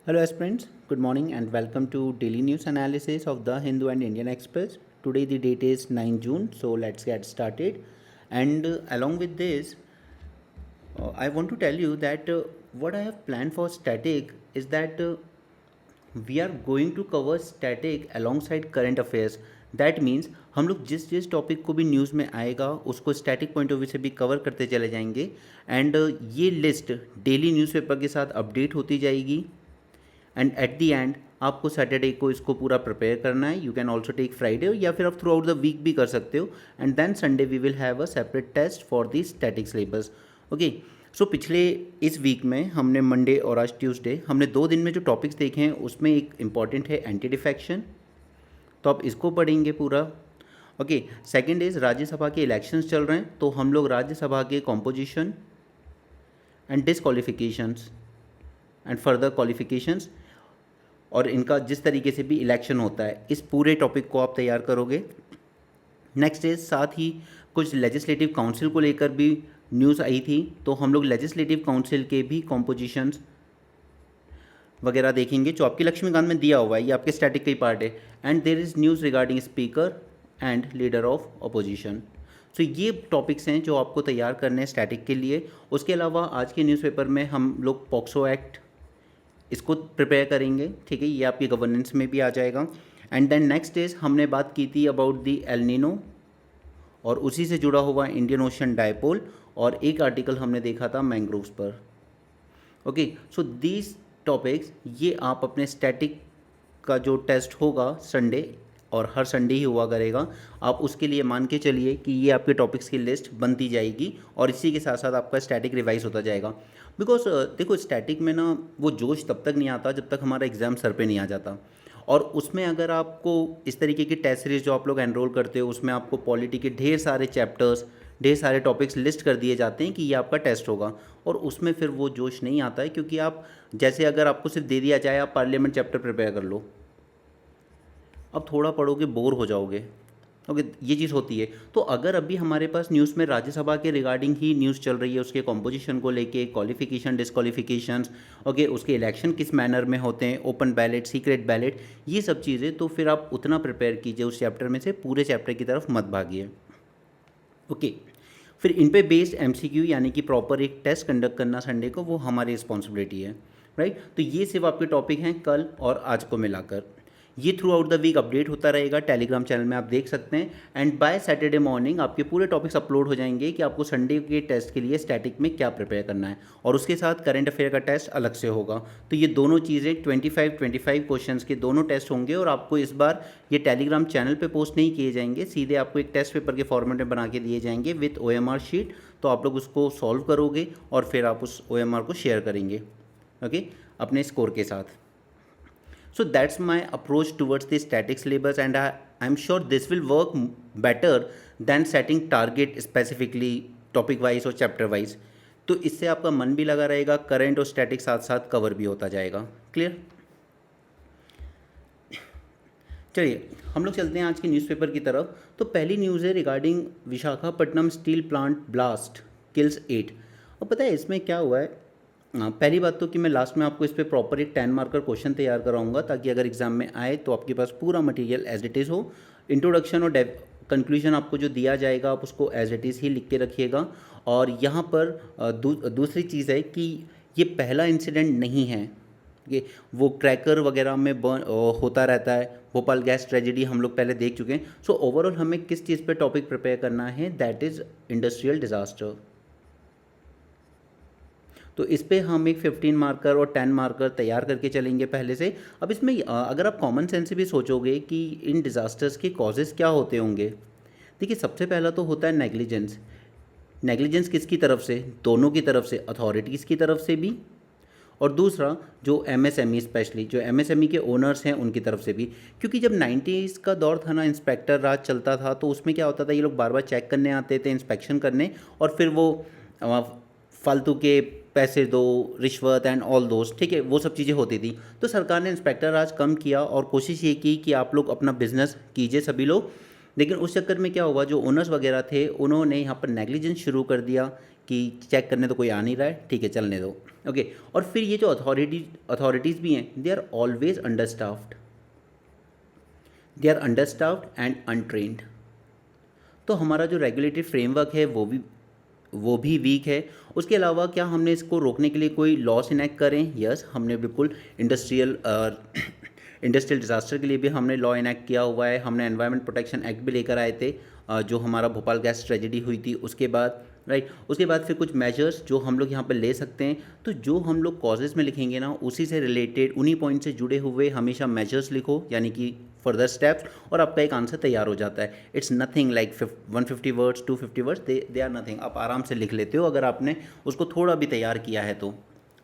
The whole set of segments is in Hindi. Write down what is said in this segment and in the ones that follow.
Hello aspirants, good morning and welcome to daily news analysis of the Hindu and Indian Express. Today the date is 9 June, so let's get started. And along with this, I want to tell you that what I have planned for static is that we are going to cover static alongside current affairs. That means हम लोग जिस जिस टॉपिक को भी न्यूज़ में आएगा उसको स्टैटिक पॉइंट ऑफ व्यू से भी कवर करते चले जाएंगे एंड ये लिस्ट डेली न्यूज़पेपर के साथ अपडेट होती जाएगी एंड एट दी एंड आपको सैटरडे को इसको पूरा प्रिपेयर करना है. You can also take Friday या फिर आप थ्रू आउट द वीक भी कर सकते हो and then Sunday we will have a separate test for the static syllabus. Okay, so पिछले इस वीक में हमने मंडे और आज ट्यूसडे हमने 2 दिन में जो टॉपिक्स देखे हैं उसमें एक इम्पॉर्टेंट है एंटी डिफेक्शन, तो आप इसको पढ़ेंगे पूरा. ओके, सेकंड इज़ राज्यसभा के इलेक्शंस चल रहे हैं तो हम लोग राज्यसभा के composition and disqualifications and further qualifications और इनका जिस तरीके से भी इलेक्शन होता है इस पूरे टॉपिक को आप तैयार करोगे. नेक्स्ट इज साथ ही कुछ लेजिस्लेटिव काउंसिल को लेकर भी न्यूज़ आई थी तो हम लोग लेजिस्लेटिव काउंसिल के भी कॉम्पोजिशंस वगैरह देखेंगे जो आपके लक्ष्मीकांत में दिया हुआ है, ये आपके स्टैटिक का ही पार्ट है. And there is news regarding speaker and leader of opposition. So ये टॉपिक्स हैं जो आपको तैयार करने हैं स्टैटिक के लिए. उसके अलावा आज के न्यूज़पेपर में हम लोग पॉक्सो एक्ट इसको प्रिपेयर करेंगे, ठीक है, ये आपकी गवर्नेंस में भी आ जाएगा. एंड देन नेक्स्ट इज हमने बात की थी अबाउट दी एल नीनो और उसी से जुड़ा हुआ इंडियन ओशन डायपोल और एक आर्टिकल हमने देखा था मैंग्रोव्स पर. ओके, सो दीज टॉपिक्स ये आप अपने स्टैटिक का जो टेस्ट होगा संडे और हर संडे ही हुआ करेगा, आप उसके लिए मान के चलिए कि ये आपके टॉपिक्स की लिस्ट बनती जाएगी और इसी के साथ साथ आपका स्टैटिक रिवाइज होता जाएगा. बिकॉज देखो स्टैटिक में ना वो जोश तब तक नहीं आता जब तक हमारा एग्ज़ाम सर पे नहीं आ जाता. और उसमें अगर आपको इस तरीके की टेस्ट सीरीज जो आप लोग एनरोल करते हो उसमें आपको पॉलिटी के ढेर सारे चैप्टर्स ढेर सारे टॉपिक्स लिस्ट कर दिए जाते हैं कि ये आपका टेस्ट होगा और उसमें फिर वो जोश नहीं आता है क्योंकि आप जैसे अगर आपको सिर्फ दे दिया जाए आप पार्लियामेंट चैप्टर प्रिपेयर कर लो, अब थोड़ा पढ़ोगे बोर हो जाओगे. ओके, ये चीज़ होती है. तो अगर अभी हमारे पास न्यूज़ में राज्यसभा के रिगार्डिंग ही न्यूज़ चल रही है, उसके कॉम्पोजिशन को लेके, क्वालिफिकेशन डिसक्वालिफिकेशंस, ओके, उसके इलेक्शन किस मैनर में होते हैं, ओपन बैलेट सीक्रेट बैलेट, ये सब चीज़ें, तो फिर आप उतना प्रिपेयर कीजिए उस चैप्टर में से, पूरे चैप्टर की तरफ मत भागिए. ओके, फिर इन पे बेस्ड एमसीक्यू यानी कि प्रॉपर एक टेस्ट कंडक्ट करना संडे को, वो हमारी रिस्पॉन्सिबिलिटी है, राइट. तो ये सिर्फ आपके टॉपिक हैं कल और आज को मिलाकर. ये throughout the week update होता रहेगा, टेलीग्राम चैनल में आप देख सकते हैं. एंड बाय सैटरडे मॉर्निंग आपके पूरे टॉपिक्स अपलोड हो जाएंगे कि आपको संडे के टेस्ट के लिए स्टैटिक में क्या प्रिपेयर करना है और उसके साथ करंट अफेयर का टेस्ट अलग से होगा. तो ये दोनों चीज़ें 25 क्वेश्चंस के दोनों टेस्ट होंगे और आपको इस बार ये टेलीग्राम चैनल पे पोस्ट नहीं किए जाएंगे, सीधे आपको एक टेस्ट पेपर के फॉर्मेट में बना के दिए जाएंगे विथ OMR शीट. तो आप लोग उसको सॉल्व करोगे और फिर आप उस OMR को शेयर करेंगे, ओके, अपने स्कोर के साथ. So that's my approach towards the static syllabus and I'm sure this will work better than setting target specifically topic wise और chapter wise. तो इससे आपका मन भी लगा रहेगा, करंट और स्टैटिक साथ साथ कवर भी होता जाएगा. क्लियर? चलिए हम लोग चलते हैं आज के न्यूज़पेपर की तरफ. तो पहली न्यूज़ है regarding Visakhapatnam steel plant blast kills 8. और पता है इसमें क्या हुआ है? पहली बात तो कि मैं लास्ट में आपको इस पर प्रॉपर एक 10 मार्कर क्वेश्चन तैयार कराऊंगा ताकि अगर एग्जाम में आए तो आपके पास पूरा मटेरियल एज इट इज़ हो. इंट्रोडक्शन और कंक्लूजन आपको जो दिया जाएगा आप उसको एज इट इज़ ही लिख के रखिएगा. और यहाँ पर दूसरी चीज़ है कि ये पहला इंसिडेंट नहीं है, ये वो क्रैकर वगैरह में बर्न होता रहता है. भोपाल गैस ट्रेजेडी हम लोग पहले देख चुके हैं. सो ओवरऑल हमें किस चीज़ पे टॉपिक प्रिपेयर करना है, दैट इज़ इंडस्ट्रियल डिज़ास्टर. तो इस पर हम एक 15 मार्कर और 10 मार्कर तैयार करके चलेंगे पहले से. अब इसमें अगर आप कॉमन सेंस से भी सोचोगे कि इन डिज़ास्टर्स के कॉजेज़ क्या होते होंगे, देखिए सबसे पहला तो होता है नेग्लिजेंस. नेग्लिजेंस किसकी तरफ से? दोनों की तरफ से, अथॉरिटीज़ की तरफ से भी और दूसरा जो MSME स्पेशली जो MSME के ओनर्स हैं उनकी तरफ से भी. क्योंकि जब 90s का दौर था ना, इंस्पेक्टर राज चलता था, तो उसमें क्या होता था, ये लोग बार बार चेक करने आते थे, इंस्पेक्शन करने, और फिर वो फालतू के पैसे दो, रिश्वत एंड ऑल दोस्त, ठीक है, वो सब चीज़ें होती थी. तो सरकार ने इंस्पेक्टर राज कम किया और कोशिश ये की कि आप लोग अपना बिजनेस कीजिए सभी लोग. लेकिन उस चक्कर में क्या हुआ, जो ओनर्स वगैरह थे उन्होंने यहाँ पर नेग्लिजेंस शुरू कर दिया कि चेक करने तो कोई आ नहीं रहा है, ठीक है चलने दो। ओके, और फिर ये जो अथॉरिटीज़ भी हैं, they are always understaffed, they are understaffed and untrained. तो हमारा जो रेगुलेटरी फ्रेमवर्क है वो भी वीक है। उसके अलावा क्या हमने इसको रोकने के लिए कोई लॉस इनेक्ट करें? यस, हमने बिल्कुल इंडस्ट्रियल डिज़ास्टर के लिए भी हमने लॉ इनेक्ट किया हुआ है। हमने एनवायरनमेंट प्रोटेक्शन एक्ट भी लेकर आए थे, जो हमारा भोपाल गैस ट्रेजेडी हुई थी उसके बाद, राइट। उसके बाद फिर कुछ मेजर्स जो हम लोग यहाँ पर ले सकते हैं। तो जो हम लोग कॉजेज़ में लिखेंगे ना, उसी से रिलेटेड, उन्हीं पॉइंट से जुड़े हुए हमेशा मेजर्स लिखो, यानी कि फर्दर स्टेप्स, और आपका एक आंसर तैयार हो जाता है। It's nothing like 150 words 250 words, they are nothing. आप आराम से लिख लेते हो अगर आपने उसको थोड़ा भी तैयार किया है तो।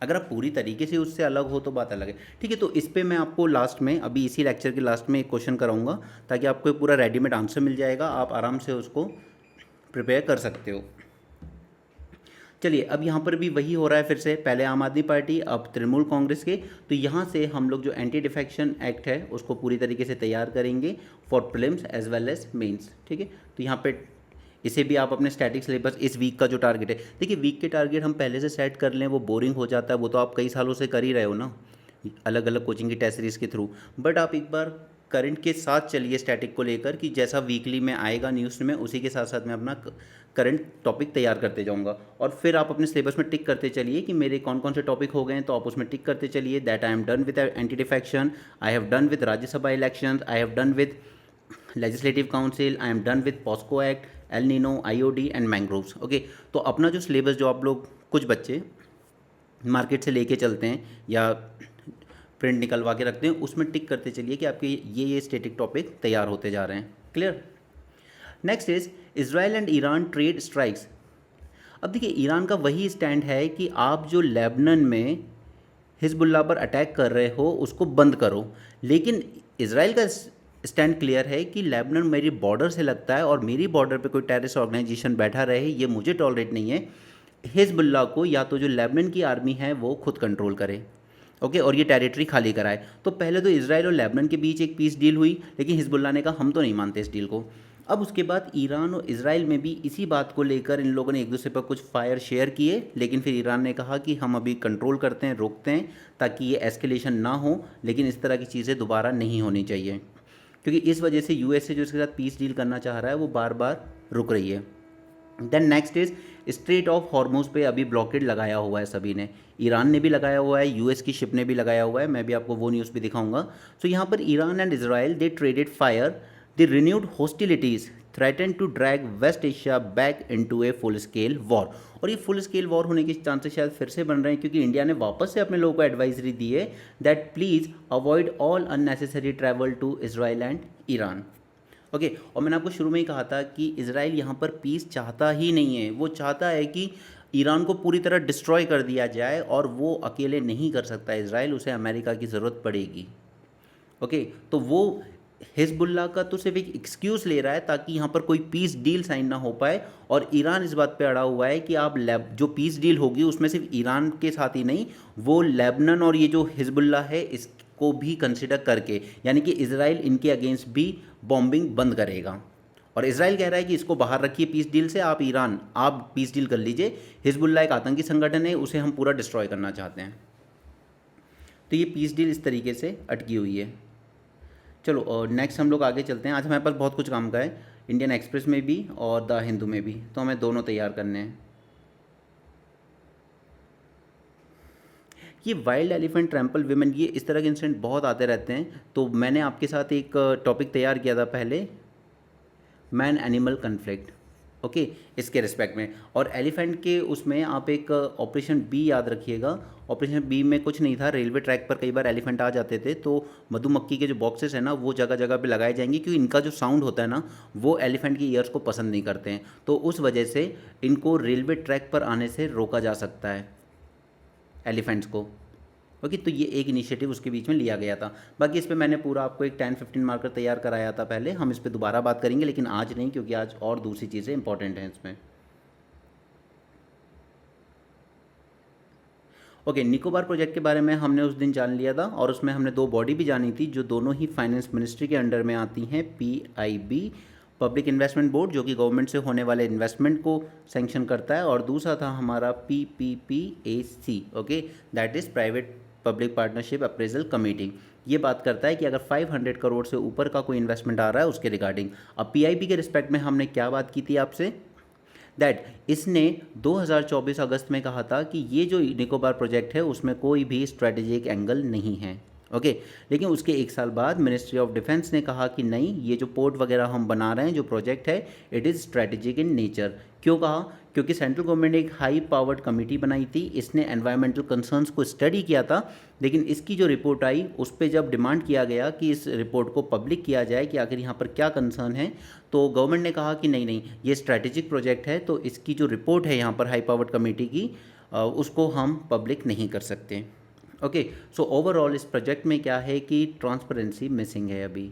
अगर आप पूरी तरीके से उससे अलग हो तो बात अलग है, ठीक है। तो इस पे मैं आपको लास्ट में, अभी इसी लेक्चर के लास्ट में एक क्वेश्चन कराऊंगा, ताकि आपको एक पूरा रेडीमेड आंसर मिल जाएगा, आप आराम से उसको प्रिपेयर कर सकते हो। चलिए, अब यहाँ पर भी वही हो रहा है फिर से, पहले आम आदमी पार्टी, अब तृणमूल कांग्रेस के। तो यहाँ से हम लोग जो एंटी डिफेक्शन एक्ट है उसको पूरी तरीके से तैयार करेंगे for prelims as well as mains, ठीक है। तो यहाँ पे इसे भी आप अपने स्टैटिक सिलेबस, इस वीक का जो टारगेट है, देखिए वीक के टारगेट हम पहले से सेट कर लें वो बोरिंग हो जाता है, वो तो आप कई सालों से कर ही रहे हो ना, अलग अलग कोचिंग की टेस्ट सीरीज़ के थ्रू। बट आप एक बार करंट के साथ चलिए स्टैटिक को लेकर, कि जैसा वीकली में आएगा न्यूज़ में, उसी के साथ साथ मैं अपना करंट टॉपिक तैयार करते जाऊंगा। और फिर आप अपने सिलेबस में टिक करते चलिए कि मेरे कौन कौन से टॉपिक हो गए हैं, तो आप उसमें टिक करते चलिए that I am done with anti defection, I have done with Rajya Sabha elections, I have done with legislative council, I am done with POCSO act, El Nino, IOD and mangroves. Okay, तो अपना जो सिलेबस, जो आप लोग कुछ बच्चे मार्केट से लेके चलते हैं या प्रिंट निकलवा के रखते हैं, उसमें टिक करते चलिए कि आपके ये स्टैटिक टॉपिक तैयार होते जा रहे हैं। Clear? Next is Israel and Iran trade strikes. अब देखिए, ईरान का वही स्टैंड है कि आप जो लेबनान में हिजबुल्लाह पर अटैक कर रहे हो उसको बंद करो, लेकिन इजराइल का स्टैंड क्लियर है कि लेबनान मेरी बॉर्डर से लगता है और मेरी बॉर्डर पे कोई टेररिस्ट ऑर्गेनाइजेशन बैठा रहे, ये मुझे टॉलरेट नहीं है। हिजबुल्लाह को या तो जो लेबनान की आर्मी है वो खुद कंट्रोल करे, ओके, और ये टेरिटरी खाली कराए। तो पहले तो इजराइल और लेबनान के बीच एक पीस डील हुई, लेकिन हिजबुल्लाह ने कहा हम तो नहीं मानते इस डील को। अब उसके बाद ईरान और इजराइल में भी इसी बात को लेकर इन लोगों ने एक दूसरे पर कुछ फायर शेयर किए, लेकिन फिर ईरान ने कहा कि हम अभी कंट्रोल करते हैं, रोकते हैं, ताकि ये एस्केलेशन ना हो, लेकिन इस तरह की चीज़ें दोबारा नहीं होनी चाहिए, क्योंकि इस वजह से यूएसए जो इसके साथ पीस डील करना चाह रहा है वो बार बार रुक रही है। Then next is strait of Hormuz पे अभी ब्लॉकेड लगाया हुआ है सभी ने, ईरान ने भी लगाया हुआ है, यूएस की शिप ने भी लगाया हुआ है, मैं भी आपको वो न्यूज़ भी दिखाऊंगा। सो यहाँ पर Iran and Israel they traded fire, the renewed hostilities threaten to drag West Asia back into a full scale war. और ये फुल स्केल वॉर होने के चांसेस शायद फिर से बन रहे हैं, क्योंकि इंडिया ने वापस से अपने लोगों को एडवाइजरी दी है that please avoid all unnecessary travel to Israel and Iran. Okay, और मैंने आपको शुरू में ही कहा था कि इजराइल यहाँ पर पीस चाहता ही नहीं है, वो चाहता है कि ईरान को पूरी तरह डिस्ट्रॉय कर दिया जाए, और वो अकेले नहीं कर सकता इजराइल, उसे अमेरिका की ज़रूरत पड़ेगी। ओके, तो वो हिजबुल्लाह का तो सिर्फ एक एक्सक्यूज़ ले रहा है ताकि यहाँ पर कोई पीस डील साइन ना हो पाए, और ईरान इस बात पे अड़ा हुआ है कि आप जो पीस डील होगी उसमें सिर्फ ईरान के साथ ही नहीं, वो लेबनान और ये जो हिजबुल्लाह है इसको भी कंसिडर करके, यानी कि इजराइल इनके अगेंस्ट भी बॉम्बिंग बंद करेगा। और इजराइल कह रहा है कि इसको बाहर रखिए पीस डील से, आप ईरान आप पीस डील कर लीजिए, हिजबुल्लाह एक आतंकी संगठन है, उसे हम पूरा डिस्ट्रॉय करना चाहते हैं। तो ये पीस डील इस तरीके से अटकी हुई है। चलो नेक्स्ट हम लोग आगे चलते हैं। आज हमारे पास बहुत कुछ काम का है, इंडियन एक्सप्रेस में भी और द हिंदू में भी, तो हमें दोनों तैयार करने हैं। ये वाइल्ड एलिफेंट ट्रैम्पल विमेन, ये इस तरह के इंसिडेंट बहुत आते रहते हैं, तो मैंने आपके साथ एक टॉपिक तैयार किया था पहले, मैन एनिमल कन्फ्लिक्ट, ओके, इसके रिस्पेक्ट में। और एलिफेंट के उसमें आप एक ऑपरेशन बी याद रखिएगा। ऑपरेशन बी में कुछ नहीं था, रेलवे ट्रैक पर कई बार एलिफेंट आ जाते थे, तो मधुमक्खी के जो बॉक्सेस हैं ना वो जगह जगह पे लगाए जाएंगे, क्योंकि इनका जो साउंड होता है ना वो एलिफेंट की ईयर्स को पसंद नहीं करते हैं, तो उस वजह से इनको रेलवे ट्रैक पर आने से रोका जा सकता है एलिफेंट्स को। ओके, तो ये एक इनिशिएटिव उसके बीच में लिया गया था। बाकी इस पे मैंने पूरा आपको एक 10-15 मार्कर तैयार कराया था पहले, हम इस पे दोबारा बात करेंगे, लेकिन आज नहीं, क्योंकि आज और दूसरी चीज़ें इंपॉर्टेंट हैं इसमें। ओके, निकोबार प्रोजेक्ट के बारे में हमने उस दिन जान लिया था, और उसमें हमने दो बॉडी भी जानी थी जो दोनों ही फाइनेंस मिनिस्ट्री के अंडर में आती हैं, PIB पब्लिक इन्वेस्टमेंट बोर्ड जो कि गवर्नमेंट से होने वाले इन्वेस्टमेंट को सैंक्शन करता है, और दूसरा था हमारा PPPAC, okay, that is private public partnership appraisal committee. ये बात करता है कि अगर 500 करोड़ से ऊपर का कोई इन्वेस्टमेंट आ रहा है उसके रिगार्डिंग। अब PIB के रिस्पेक्ट में हमने क्या बात की थी आपसे, दैट इसने 2024 अगस्त में कहा था कि ये जो निकोबार प्रोजेक्ट है उसमें कोई भी स्ट्रेटेजिक एंगल नहीं है, ओके। लेकिन उसके एक साल बाद मिनिस्ट्री ऑफ डिफेंस ने कहा कि नहीं, ये जो पोर्ट वगैरह हम बना रहे हैं, जो प्रोजेक्ट है, it is strategic in nature. क्यों कहा? क्योंकि सेंट्रल गवर्नमेंट ने एक हाई पावर्ड कमेटी बनाई थी, इसने एनवायरमेंटल कंसर्न्स को स्टडी किया था, लेकिन इसकी जो रिपोर्ट आई उस पर जब डिमांड किया गया कि इस रिपोर्ट को पब्लिक किया जाए कि आखिर यहाँ पर क्या कंसर्न है, तो गवर्नमेंट ने कहा कि नहीं नहीं, ये स्ट्रैटेजिक प्रोजेक्ट है, तो इसकी जो रिपोर्ट है यहाँ पर हाई पावर्ड कमेटी की, उसको हम पब्लिक नहीं कर सकते, ओके। सो ओवरऑल इस प्रोजेक्ट में क्या है कि ट्रांसपेरेंसी मिसिंग है अभी।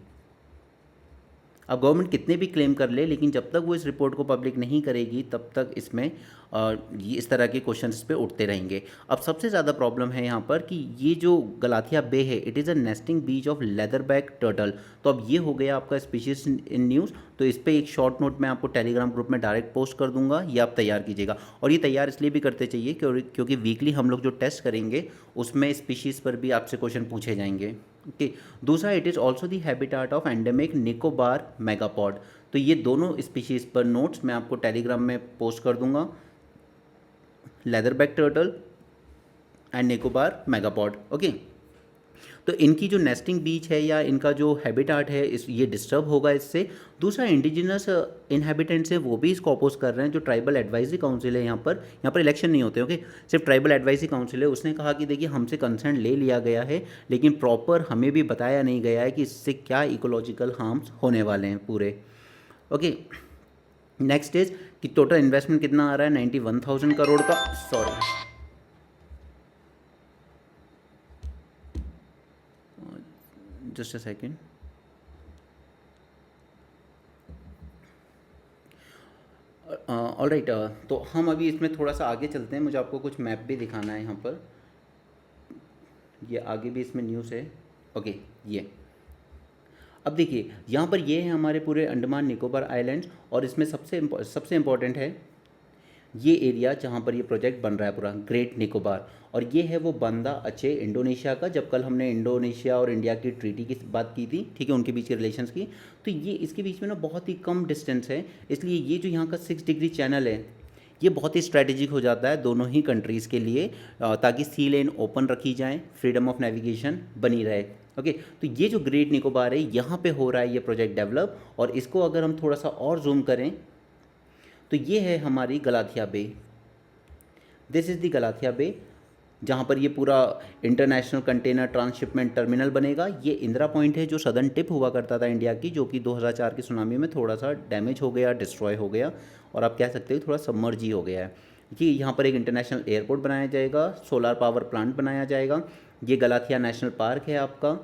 अब गवर्नमेंट कितने भी क्लेम कर ले, लेकिन जब तक वो इस रिपोर्ट को पब्लिक नहीं करेगी तब तक इसमें ये इस तरह के क्वेश्चंस पे उठते रहेंगे। अब सबसे ज़्यादा प्रॉब्लम है यहाँ पर कि ये जो गलाथिया बे है, it is a nesting beach of leatherback turtle. तो अब ये हो गया आपका स्पीशीज इन न्यूज़। तो इस पर एक शॉर्ट नोट मैं आपको टेलीग्राम ग्रुप में डायरेक्ट पोस्ट कर दूंगा, ये आप तैयार कीजिएगा। और ये तैयार इसलिए भी करते चाहिए क्योंकि वीकली हम लोग जो टेस्ट करेंगे उसमें स्पीशीज़ पर भी आपसे क्वेश्चन पूछे जाएंगे, ओके। दूसरा, it is also the habitat of endemic Nicobar megapode. तो ये दोनों स्पीशीज़ पर नोट्स मैं आपको टेलीग्राम में पोस्ट कर दूंगा, leatherback turtle and Nicobar megapode, okay. तो इनकी जो नेस्टिंग बीच है या इनका जो हैबिटाट है इस ये डिस्टर्ब होगा इससे। दूसरा, इंडिजिनस इनहेबिटेंट्स है वो भी इसको अपोज कर रहे हैं। जो ट्राइबल एडवाइजरी काउंसिल है, यहाँ पर इलेक्शन नहीं होते, ओके, सिर्फ ट्राइबल एडवाइजरी काउंसिल है, उसने कहा कि देखिए हमसे कंसर्न ले लिया गया है, लेकिन प्रॉपर हमें भी बताया नहीं गया है कि इससे क्या इकोलॉजिकल हार्म्स होने वाले हैं पूरे, ओके। नेक्स्ट इज कि टोटल इन्वेस्टमेंट कितना आ रहा है, 91,000 करोड़ का, sorry just a second. All right, तो हम अभी इसमें थोड़ा सा आगे चलते हैं, मुझे आपको कुछ मैप भी दिखाना है यहाँ पर। ये आगे भी इसमें न्यूज़ है, ओके। ये अब देखिए यहाँ पर ये है हमारे पूरे अंडमान निकोबार आइलैंड्स, और इसमें सबसे इम्पॉर्टेंट है ये एरिया जहाँ पर ये प्रोजेक्ट बन रहा है पूरा, ग्रेट निकोबार। और ये है वो बांदा अचे इंडोनेशिया का, जब कल हमने इंडोनेशिया और इंडिया की ट्रीटी की बात की थी, ठीक है, उनके बीच के रिलेशंस की, तो ये इसके बीच में ना बहुत ही कम डिस्टेंस है, इसलिए ये जो यहाँ का 6 डिग्री चैनल है ये बहुत ही स्ट्रैटेजिक हो जाता है दोनों ही कंट्रीज़ के लिए, ताकि सी लेन ओपन रखी जाए, फ्रीडम ऑफ नेविगेशन बनी रहे, ओके। तो ये जो ग्रेट निकोबार है यहाँ पे हो रहा है ये प्रोजेक्ट डेवलप, और इसको अगर हम थोड़ा सा और जूम करें तो ये है हमारी Galathea bay, this is the Galathea bay, जहाँ पर ये पूरा इंटरनेशनल कंटेनर ट्रांसशिपमेंट टर्मिनल बनेगा। ये इंदिरा पॉइंट है जो सदर्न टिप हुआ करता था इंडिया की, जो कि 2004 की सुनामी में थोड़ा सा डैमेज हो गया, डिस्ट्रॉय हो गया, और आप कह सकते हो थोड़ा सबमर्ज ही हो गया है। कि यहाँ पर एक इंटरनेशनल एयरपोर्ट बनाया जाएगा, सोलर पावर प्लांट बनाया जाएगा। ये गलाथिया नेशनल पार्क है आपका,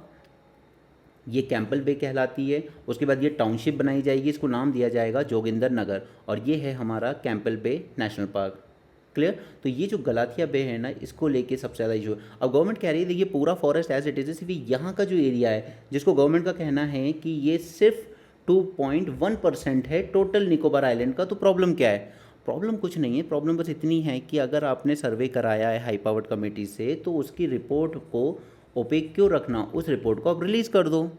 ये कैंपल बे कहलाती है। उसके बाद ये टाउनशिप बनाई जाएगी, इसको नाम दिया जाएगा जोगिंदर नगर, और ये है हमारा कैंपल बे नेशनल पार्क, क्लियर। तो ये जो गलाथिया बे है ना, इसको लेके सबसे ज़्यादा इशू है। अब गवर्नमेंट कह रही है देखिए पूरा फॉरेस्ट एज इट इज़, सिर्फ यहाँ का जो एरिया है जिसको गवर्नमेंट का कहना है कि ये सिर्फ 2.1% है टोटल निकोबार आइलैंड का। तो प्रॉब्लम क्या है? प्रॉब्लम कुछ नहीं है, प्रॉब्लम बस इतनी है कि अगर आपने सर्वे कराया है हाई पावर्ड कमेटी से, तो उसकी रिपोर्ट को ओपेक क्यों रखना, उस रिपोर्ट को आप रिलीज़ कर दो,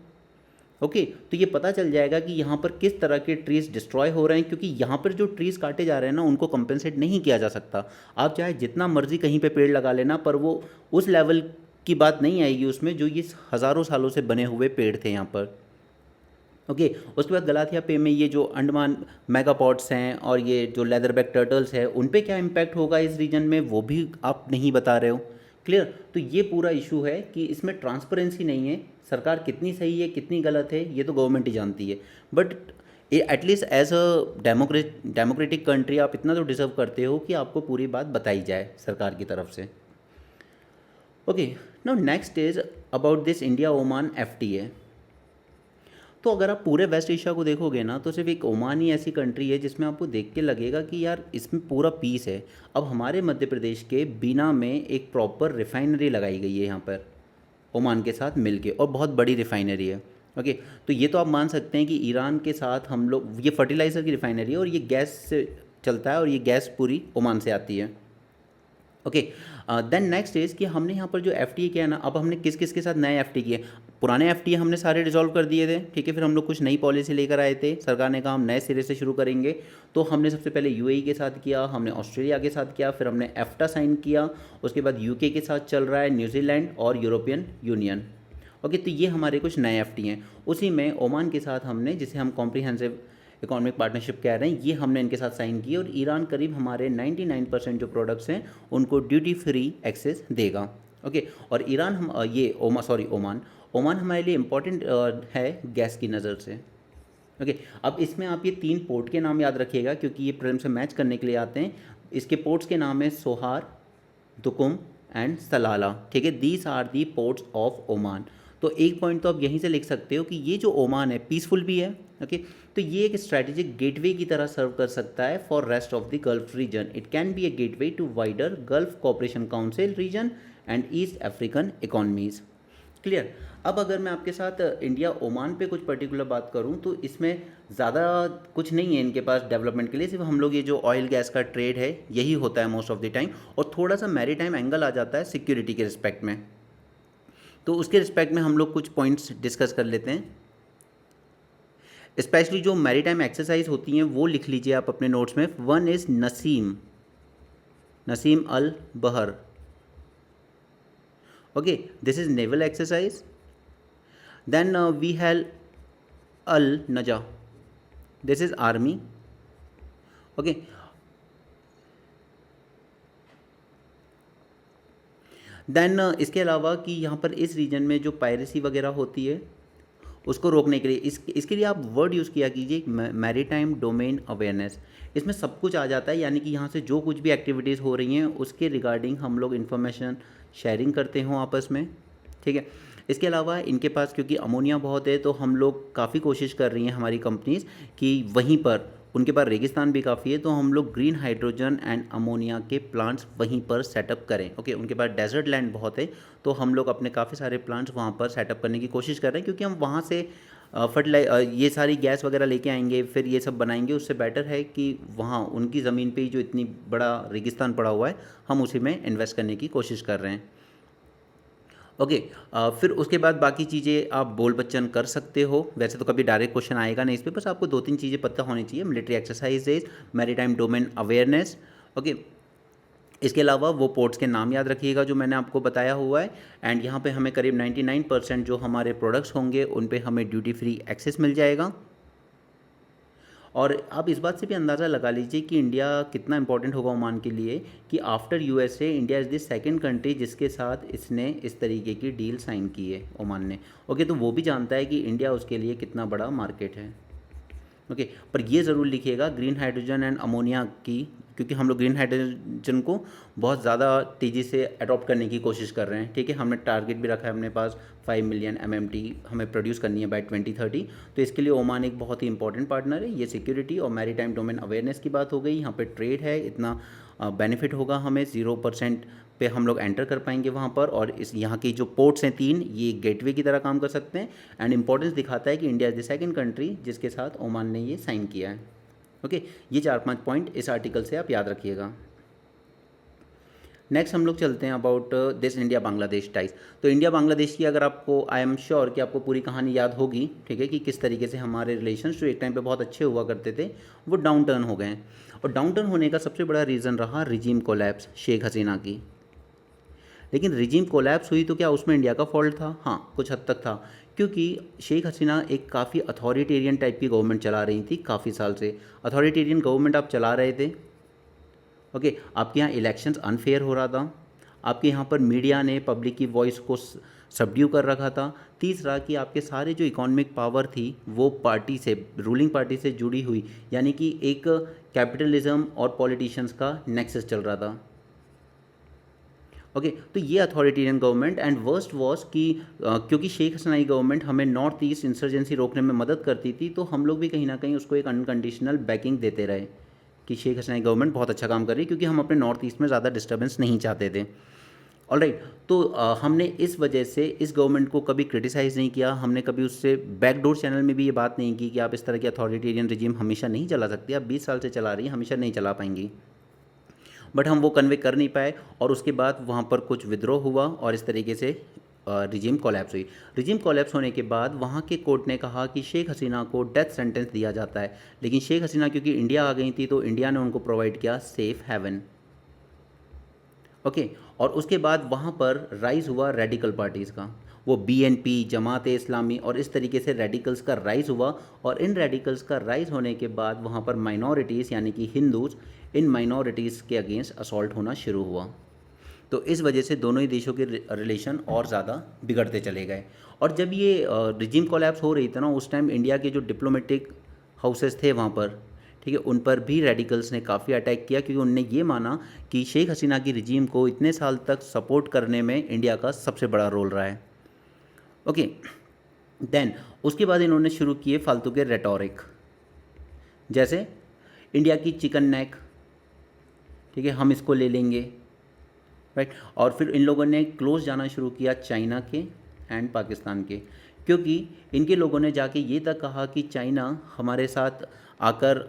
ओके। तो ये पता चल जाएगा कि यहाँ पर किस तरह के ट्रीज़ डिस्ट्रॉय हो रहे हैं, क्योंकि यहाँ पर जो ट्रीज़ काटे जा रहे हैं ना उनको कंपेंसेट नहीं किया जा सकता। आप चाहे जितना मर्जी कहीं पे पेड़ लगा लेना, पर वो उस लेवल की बात नहीं आएगी उसमें जो ये हज़ारों सालों से बने हुए पेड़ थे यहाँ पर, ओके। उसके बाद गलाथिया पे में ये जो अंडमान मेगापॉड्स हैं और ये जो लेदरबैक टर्टल्स है, उन पे क्या इम्पैक्ट होगा इस रीजन में, वो भी आप नहीं बता रहे हो, क्लियर। तो ये पूरा इशू है कि इसमें ट्रांसपेरेंसी नहीं है, सरकार कितनी सही है कितनी गलत है ये तो गवर्नमेंट ही जानती है, but at least as a democratic country आप इतना तो डिजर्व करते हो कि आपको पूरी बात बताई जाए सरकार की तरफ से, okay. Now next is about this India Oman FTA। तो अगर आप पूरे वेस्ट एशिया को देखोगे ना, तो सिर्फ एक ओमान ही ऐसी कंट्री है जिसमें आपको देख के लगेगा कि यार इसमें पूरा पीस है। अब हमारे मध्य प्रदेश के बीना में एक प्रॉपर रिफाइनरी लगाई गई है यहाँ पर ओमान के साथ मिलके, और बहुत बड़ी रिफाइनरी है, ओके, तो ये तो आप मान सकते हैं कि ईरान के साथ हम लोग, ये फर्टिलाइज़र की रिफाइनरी है और ये गैस से चलता है और ये गैस पूरी ओमान से आती है। ओके, देन नेक्स्ट इज़ कि हमने यहाँ पर जो एफ किया है ना, अब हमने किस किस के साथ नए एफ किए। पुराने एफ हमने सारे रिजॉल्व कर दिए थे, ठीक है। फिर हम लोग कुछ नई पॉलिसी लेकर आए थे, सरकार ने कहा हम नए सिरे से शुरू करेंगे। तो हमने सबसे पहले यूएई के साथ किया, हमने ऑस्ट्रेलिया के साथ किया, फिर हमने एफ्टा साइन किया, उसके बाद यूके के साथ चल रहा है, न्यूजीलैंड और यूरोपियन यूनियन। ओके, तो ये हमारे कुछ नए एफ हैं। उसी में ओमान के साथ हमने, जिसे हम कॉम्प्रिहेंसिव इकोनॉमिक पार्टनरशिप कह रहे हैं, ये हमने इनके साथ साइन की और ईरान करीब हमारे 99% जो प्रोडक्ट्स हैं उनको ड्यूटी फ्री एक्सेस देगा। ओके, और ईरान हम ओमान हमारे लिए इम्पॉर्टेंट है गैस की नज़र से। ओके, अब इसमें आप ये 3 पोर्ट के नाम याद रखिएगा क्योंकि ये प्रीलिम्स से मैच करने के लिए आते हैं। इसके पोर्ट्स के नाम है सोहार, दुकुम एंड सलाला, ठीक है। These are the ports of Oman. तो एक पॉइंट तो आप यहीं से लिख सकते हो कि ये जो ओमान है पीसफुल भी है। ओके, तो ये एक स्ट्रैटेजिक गेटवे की तरह सर्व कर सकता है for rest of the gulf region. It can be a gateway to wider Gulf Cooperation Council region and East African economies. Clear. अब अगर मैं आपके साथ इंडिया ओमान पे कुछ पर्टिकुलर बात करूं तो इसमें ज़्यादा कुछ नहीं है इनके पास डेवलपमेंट के लिए, सिर्फ हम लोग ये जो ऑयल गैस का ट्रेड है यही होता है मोस्ट ऑफ द टाइम, और थोड़ा सा मैरीटाइम एंगल आ जाता है सिक्योरिटी के रिस्पेक्ट में। तो उसके रिस्पेक्ट में हम लोग कुछ पॉइंट्स डिस्कस कर लेते हैं। स्पेशली जो मैरीटाइम एक्सरसाइज होती हैं वो लिख लीजिए आप अपने नोट्स में। One is Naseem Al Bahr. Okay, this is naval exercise. Then we have Al Naja. This is army. Okay. Then इसके अलावा कि यहाँ पर इस रीजन में जो पायरेसी वगैरह होती है उसको रोकने के लिए इसके लिए आप वर्ड यूज़ किया कीजिए मैरीटाइम डोमेन अवेयरनेस। इसमें सब कुछ आ जाता है, यानी कि यहाँ से जो कुछ भी एक्टिविटीज़ हो रही हैं उसके रिगार्डिंग हम लोग इन्फॉर्मेशन शेयरिंग करते हों आपस में, ठीक है। इसके अलावा इनके पास क्योंकि अमोनिया बहुत है तो हम लोग काफ़ी कोशिश कर रही हैं हमारी कंपनीज़ कि वहीं पर, उनके पास रेगिस्तान भी काफ़ी है तो हम लोग ग्रीन हाइड्रोजन एंड अमोनिया के प्लांट्स वहीं पर सेटअप करें। ओके, उनके पास डेजर्ट लैंड बहुत है तो हम लोग अपने काफ़ी सारे प्लांट्स वहाँ पर सेटअप करने की कोशिश कर रहे हैं, क्योंकि हम वहाँ से ये सारी गैस वगैरह लेके आएंगे, फिर ये सब बनाएंगे। उससे बेटर है कि वहाँ उनकी ज़मीन पे ही जो इतनी बड़ा रेगिस्तान पड़ा हुआ है हम उसी में इन्वेस्ट करने की कोशिश कर रहे हैं। ओके, फिर उसके बाद बाकी चीज़ें आप बोल बच्चन कर सकते हो। वैसे तो कभी डायरेक्ट क्वेश्चन आएगा नहीं इस पर, बस आपको 2-3 चीज़ें पता होनी चाहिए। Military exercises, maritime domain awareness. Okay, इसके अलावा वो पोर्ट्स के नाम याद रखिएगा जो मैंने आपको बताया हुआ है। एंड यहाँ पे हमें करीब 99% जो हमारे प्रोडक्ट्स होंगे उन पे हमें ड्यूटी फ्री एक्सेस मिल जाएगा। और आप इस बात से भी अंदाज़ा लगा लीजिए कि इंडिया कितना इंपॉर्टेंट होगा ओमान के लिए, कि after USA India is the second country जिसके साथ इसने इस तरीके की डील साइन की है, ओमान ने। ओके, तो वो भी जानता है कि इंडिया उसके लिए कितना बड़ा मार्केट है। ओके, पर ये ज़रूर लिखिएगा ग्रीन हाइड्रोजन एंड अमोनिया की, क्योंकि हम लोग ग्रीन हाइड्रोजन को बहुत ज़्यादा तेज़ी से अडॉप्ट करने की कोशिश कर रहे हैं, ठीक है। हमने टारगेट भी रखा है अपने पास 5 मिलियन MMT हमें प्रोड्यूस करनी है बाय 2030। तो इसके लिए ओमान एक बहुत ही इंपॉर्टेंट पार्टनर है। ये सिक्योरिटी और मैरीटाइम डोमेन अवेयरनेस की बात हो गई। यहाँ पे ट्रेड है, इतना बेनिफिट होगा हमें, 0% पे हम लोग एंटर कर पाएंगे वहाँ पर। और इस यहाँ की जो पोर्ट्स हैं 3, ये गेटवे की तरह काम कर सकते हैं। एंड इंपॉर्टेंस दिखाता है कि India is the second country जिसके साथ ओमान ने ये साइन किया है। ओके, ये 4-5 पॉइंट इस आर्टिकल से आप याद रखिएगा। नेक्स्ट हम लोग चलते हैं about this India Bangladesh ties. तो इंडिया बांग्लादेश की अगर आपको, आई एम श्योर कि आपको पूरी कहानी याद होगी, ठीक है, कि किस तरीके से हमारे रिलेशंस जो एक टाइम पे बहुत अच्छे हुआ करते थे वो डाउन टर्न हो गए हैं। और डाउन टर्न होने का सबसे बड़ा रीज़न रहा रिजीम कोलैप्स शेख हसीना की। लेकिन रिजीम कोलैप्स हुई तो क्या उसमें इंडिया का फॉल्ट था? हाँ, कुछ हद तक था, क्योंकि शेख हसीना एक काफ़ी अथॉरिटेरियन टाइप की गवर्नमेंट चला रही थी काफ़ी साल से। अथॉरिटेरियन गवर्नमेंट आप चला रहे थे, ओके, आपके यहाँ इलेक्शंस अनफेयर हो रहा था, आपके यहाँ पर मीडिया ने पब्लिक की वॉइस को सबड्यू कर रखा था। तीसरा कि आपके सारे जो इकोनॉमिक पावर थी वो पार्टी से, रूलिंग पार्टी से जुड़ी हुई, यानी कि एक कैपिटलिज्म और पॉलिटिशियंस का नेक्सस चल रहा था। ओके, तो ये authoritarian government. And worst was कि क्योंकि शेख हसीना की गवर्नमेंट हमें नॉर्थ ईस्ट इंसर्जेंसी रोकने में मदद करती थी, तो हम लोग भी कहीं ना कहीं उसको एक अनकंडीशनल बैकिंग देते रहे कि शेख हसीना की गवर्नमेंट बहुत अच्छा काम कर रही है, क्योंकि हम अपने नॉर्थ ईस्ट में ज़्यादा डिस्टर्बेंस नहीं चाहते थे। ऑलराइट। तो हमने इस वजह से इस गवर्नमेंट को कभी क्रिटिसाइज़ नहीं किया, हमने कभी उससे बैकडोर चैनल में भी ये बात नहीं की कि आप इस तरह की अथॉरिटेरियन रिजीम हमेशा नहीं चला सकती, आप 20 साल से चला रही हैं, हमेशा नहीं चला पाएंगी। बट हम वो कन्वे कर नहीं पाए और उसके बाद वहाँ पर कुछ विद्रोह हुआ और इस तरीके से रिजीम कोलैप्स हुई। रिजीम कोलैप्स होने के बाद वहाँ के कोर्ट ने कहा कि शेख हसीना को डेथ सेंटेंस दिया जाता है, लेकिन शेख हसीना क्योंकि इंडिया आ गई थी तो इंडिया ने उनको प्रोवाइड किया सेफ हेवन। ओके, और उसके बाद वहाँ पर राइज़ हुआ रेडिकल पार्टीज़ का, वो बीएनपी, जमात इस्लामी और इस तरीके से रेडिकल्स का राइज़ हुआ। और इन रेडिकल्स का राइज़ होने के बाद वहाँ पर माइनॉरिटीज़ यानी कि हिंदूज, इन माइनॉरिटीज़ के अगेंस्ट असॉल्ट होना शुरू हुआ। तो इस वजह से दोनों ही देशों के रिलेशन और ज़्यादा बिगड़ते चले गए। और जब ये रिजीम कोलैप्स हो रही थी ना, उस टाइम इंडिया के जो डिप्लोमेटिक हाउसेस थे वहाँ पर, ठीक है, उन पर भी रेडिकल्स ने काफ़ी अटैक किया क्योंकि उनने ये माना कि शेख हसीना की रिजीम को इतने साल तक सपोर्ट करने में इंडिया का सबसे बड़ा रोल रहा है। ओके, देन उसके बाद इन्होंने शुरू किए फालतू के रेटोरिक, जैसे इंडिया की चिकन नेक, ठीक है, हम इसको ले लेंगे, राइट। और फिर इन लोगों ने क्लोज जाना शुरू किया चाइना के एंड पाकिस्तान के, क्योंकि इनके लोगों ने जाके ये तक कहा कि चाइना हमारे साथ आकर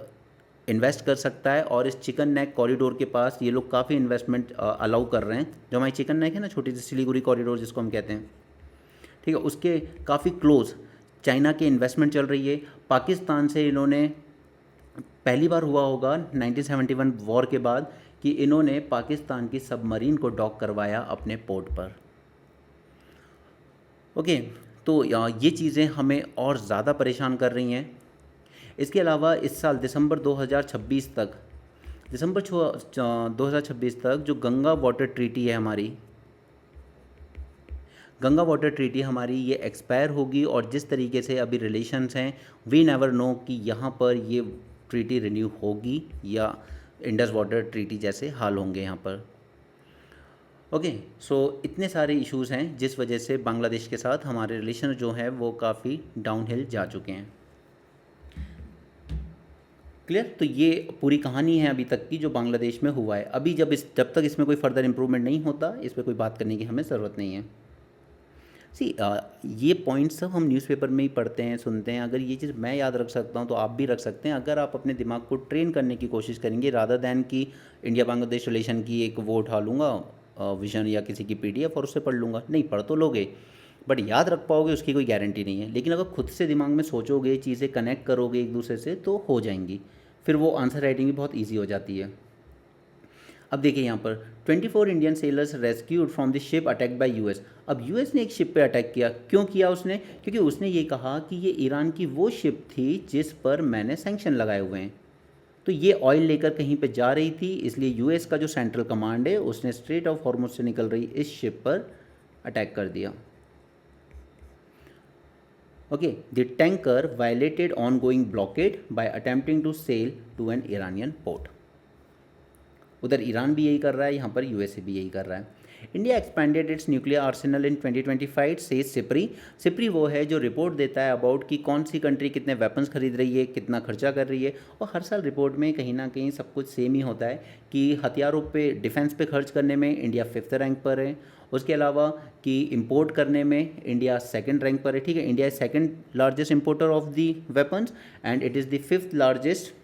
इन्वेस्ट कर सकता है और इस चिकन नेक कॉरिडोर के पास ये लोग काफ़ी इन्वेस्टमेंट अलाउ कर रहे हैं। जो हमारी चिकन नेक है ना, छोटी सी सिलीगुड़ी कॉरिडोर जिसको हम कहते हैं, ठीक है, उसके काफ़ी क्लोज चाइना के इन्वेस्टमेंट चल रही है। पाकिस्तान से इन्होंने पहली बार हुआ होगा 1971 वॉर के बाद कि इन्होंने पाकिस्तान की सबमरीन को डॉक करवाया अपने पोर्ट पर। ओके, तो ये चीज़ें हमें और ज़्यादा परेशान कर रही हैं। इसके अलावा इस साल दिसंबर 2026 तक, दिसंबर 2026 तक जो गंगा वाटर ट्रीटी है हमारी, गंगा वाटर ट्रीटी हमारी ये एक्सपायर होगी। और जिस तरीके से अभी रिलेशंस हैं, वी नेवर नो कि यहाँ पर ये ट्रीटी रिन्यू होगी या इंडस वाटर ट्रीटी जैसे हाल होंगे यहाँ पर। ओके, सो इतने सारे इश्यूज़ हैं जिस वजह से बांग्लादेश के साथ हमारे रिलेशन जो हैं वो काफ़ी डाउनहिल जा चुके हैं। क्लियर? तो ये पूरी कहानी है अभी तक की जो बांग्लादेश में हुआ है। अभी जब तक इसमें कोई फर्दर इम्प्रूवमेंट नहीं होता, इस पर कोई बात करने की हमें ज़रूरत नहीं है। ये पॉइंट्स सब हम न्यूज़पेपर में ही पढ़ते हैं, सुनते हैं। अगर ये चीज़ मैं याद रख सकता हूँ तो आप भी रख सकते हैं, अगर आप अपने दिमाग को ट्रेन करने की कोशिश करेंगे, रादर दैन कि इंडिया बांग्लादेश रिलेशन की एक वो उठा लूँगा विजन या किसी की पीडीएफ और उससे पढ़ लूँगा। नहीं, पढ़ तो लोगे बट याद रख पाओगे उसकी कोई गारंटी नहीं है। लेकिन अगर खुद से दिमाग में सोचोगे, चीज़ें कनेक्ट करोगे एक दूसरे से, तो हो जाएंगी। फिर वो आंसर राइटिंग भी बहुत ईजी हो जाती है। अब देखिए यहाँ पर 24 Indian sellers rescued from the ship attacked by US. अब यूएस ने एक शिप पे अटैक किया। क्यों किया उसने? क्योंकि उसने ये कहा कि ये ईरान की वो शिप थी जिस पर मैंने सैंक्शन लगाए हुए हैं। तो ये ऑयल लेकर कहीं पे जा रही थी, इसलिए यूएस का जो सेंट्रल कमांड है उसने स्ट्रेट ऑफ हॉर्मुज से निकल रही इस शिप पर अटैक कर दिया। Okay, the tanker violated on going blockade by attempting to sail to an Iranian port. उधर ईरान भी यही कर रहा है, यहाँ पर यूएसए भी यही कर रहा है। India expanded its nuclear arsenal in 2025 से सिप्री। सिप्री वो है जो रिपोर्ट देता है अबाउट कि कौन सी कंट्री कितने वेपन्स खरीद रही है, कितना खर्चा कर रही है। और हर साल रिपोर्ट में कहीं ना कहीं सब कुछ सेम ही होता है कि हथियारों पे, डिफेंस पे खर्च करने में इंडिया 5th रैंक पर है। उसके अलावा कि इंपोर्ट करने में इंडिया 2nd रैंक पर है। ठीक है, India is 2nd largest importer of the weapons and it is the 5th largest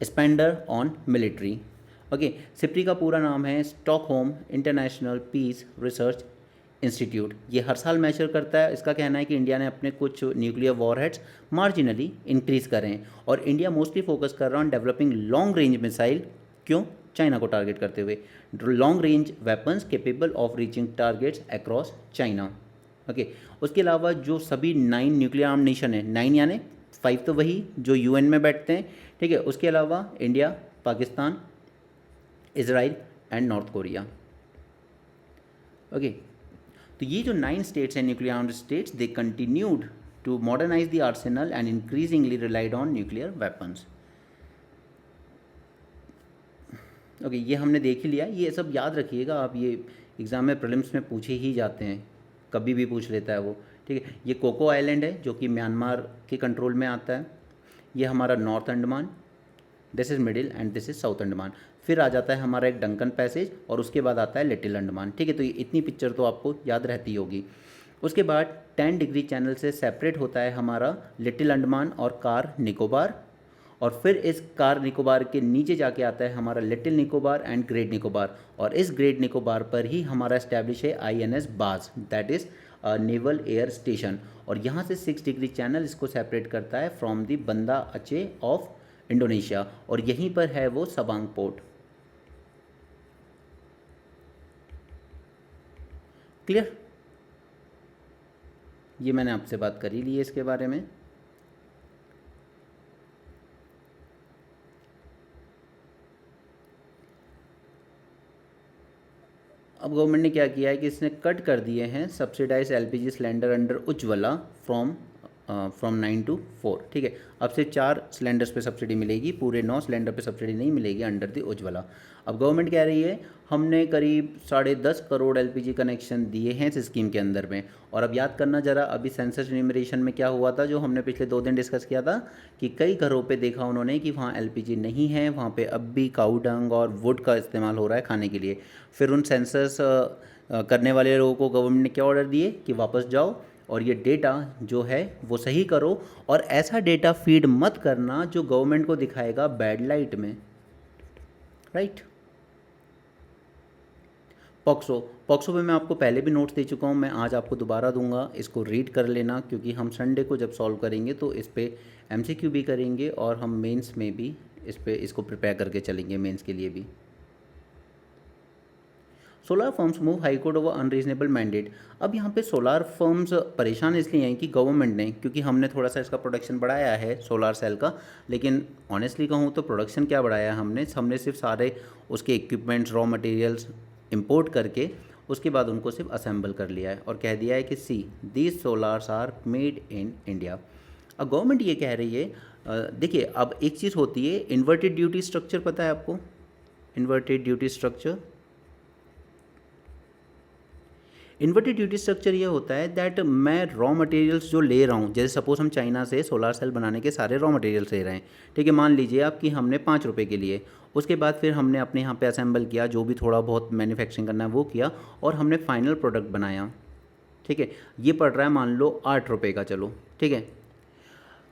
spender on military. Okay, SIPRI का पूरा नाम है Stockholm International Peace Research Institute. ये हर साल मेजर करता है। इसका कहना है कि इंडिया ने अपने कुछ न्यूक्लियर वॉरहेड्स मार्जिनली इंक्रीज़ करें हैं और इंडिया मोस्टली फोकस कर रहा है on developing long range missile. क्यों? चाइना को टारगेट करते हुए long range weapons capable of reaching targets across China. Okay, उसके अलावा जो सभी 9 न्यूक्लियर आर्म नेशन है, 9 यानी 5 तो वही जो यूएन में बैठते हैं, ठीक है, उसके अलावा India, Pakistan, Israel and North Korea. Okay, तो ये जो 9 स्टेट्स हैं nuclear armed states, they continued to modernise the arsenal and increasingly relied on nuclear weapons. Okay, ये हमने देख ही लिया। ये सब याद रखिएगा आप, ये एग्ज़ाम में प्रीलिम्स में पूछे ही जाते हैं, कभी भी पूछ लेता है वो। ठीक है, ये कोको आइलैंड है जो कि म्यांमार के कंट्रोल में आता है। ये हमारा north Andaman, this is middle and this is south Andaman. फिर आ जाता है हमारा एक डंकन पैसेज और उसके बाद आता है लिटिल अंडमान। ठीक है, तो ये इतनी पिक्चर तो आपको याद रहती होगी। उसके बाद 10 डिग्री चैनल से सेपरेट होता है हमारा लिटिल अंडमान और कार निकोबार, और फिर इस कार निकोबार के नीचे जाके आता है हमारा little Nicobar and great Nicobar, और इस ग्रेट निकोबार पर ही हमारा एस्टैब्लिश है INS बाज, that is naval air station. और यहाँ से 6 डिग्री चैनल इसको सेपरेट करता है फ्रॉम दी बंदा अचे ऑफ इंडोनेशिया, और यहीं पर है वो सबांग पोर्ट। क्लियर? ये मैंने आपसे बात कर ही ली है इसके बारे में। अब गवर्नमेंट ने क्या किया है कि इसने कट कर दिए हैं subsidised LPG cylinder under Ujjwala from 9 to 4। ठीक है, अब से 4 सिलेंडर्स पे सब्सिडी मिलेगी, पूरे 9 सिलेंडर पे सब्सिडी नहीं मिलेगी अंडर द उज्ज्वला। अब गवर्नमेंट कह रही है हमने करीब 10.5 करोड़ LPG कनेक्शन दिए हैं इस स्कीम के अंदर में। और अब याद करना ज़रा, अभी सेंसस इन्यूमरेशन में क्या हुआ था जो हमने पिछले 2 दिन डिस्कस किया था कि कई घरों पे देखा उन्होंने कि वहाँ LPG नहीं है, वहाँ पे अब भी काऊ डंग और वुड का इस्तेमाल हो रहा है खाने के लिए। फिर उन सेंसस करने वाले लोगों को गवर्नमेंट ने क्या ऑर्डर दिए कि वापस जाओ और ये डेटा जो है वो सही करो, और ऐसा डेटा फीड मत करना जो गवर्नमेंट को दिखाएगा बैड लाइट में, राइट। पॉक्सो पे मैं आपको पहले भी नोट्स दे चुका हूँ, मैं आज आपको दोबारा दूंगा, इसको रीड कर लेना, क्योंकि हम संडे को जब सॉल्व करेंगे तो इस पे MCQ भी करेंगे और हम मेंस में भी इसको प्रिपेयर करके चलेंगे मेंस के लिए भी। Solar firms move high court over unreasonable mandate. अब यहाँ पे सोलार फर्म्स परेशान इसलिए हैं कि गवर्नमेंट ने, क्योंकि हमने थोड़ा सा इसका प्रोडक्शन बढ़ाया है सोलार सेल का, लेकिन ऑनेस्टली कहूँ तो प्रोडक्शन क्या बढ़ाया है हमने सिर्फ सारे उसके इक्विपमेंट्स रॉ मटेरियल्स इंपोर्ट करके उसके बाद उनको सिर्फ असेंबल कर लिया है और कह दिया है कि see these solars are made in India. अब गवर्नमेंट ये कह रही है, देखिए अब एक चीज़ होती है इन्वर्टेड ड्यूटी स्ट्रक्चर, पता है आपको inverted duty structure? Inverted duty structure ये होता है दैट मैं रॉ मटेरियल्स जो ले रहा हूँ, जैसे सपोज हम चाइना से सोलार सेल बनाने के सारे रॉ मटेरियल्स ले रहे हैं, ठीक है, मान लीजिए आप कि हमने 5 रुपये के लिए, उसके बाद फिर हमने अपने यहाँ पे असेंबल किया, जो भी थोड़ा बहुत मैन्युफैक्चरिंग करना है वो किया, और हमने फाइनल प्रोडक्ट बनाया, ठीक है, ये पड़ रहा है मान लो 8 रुपये का, चलो ठीक है।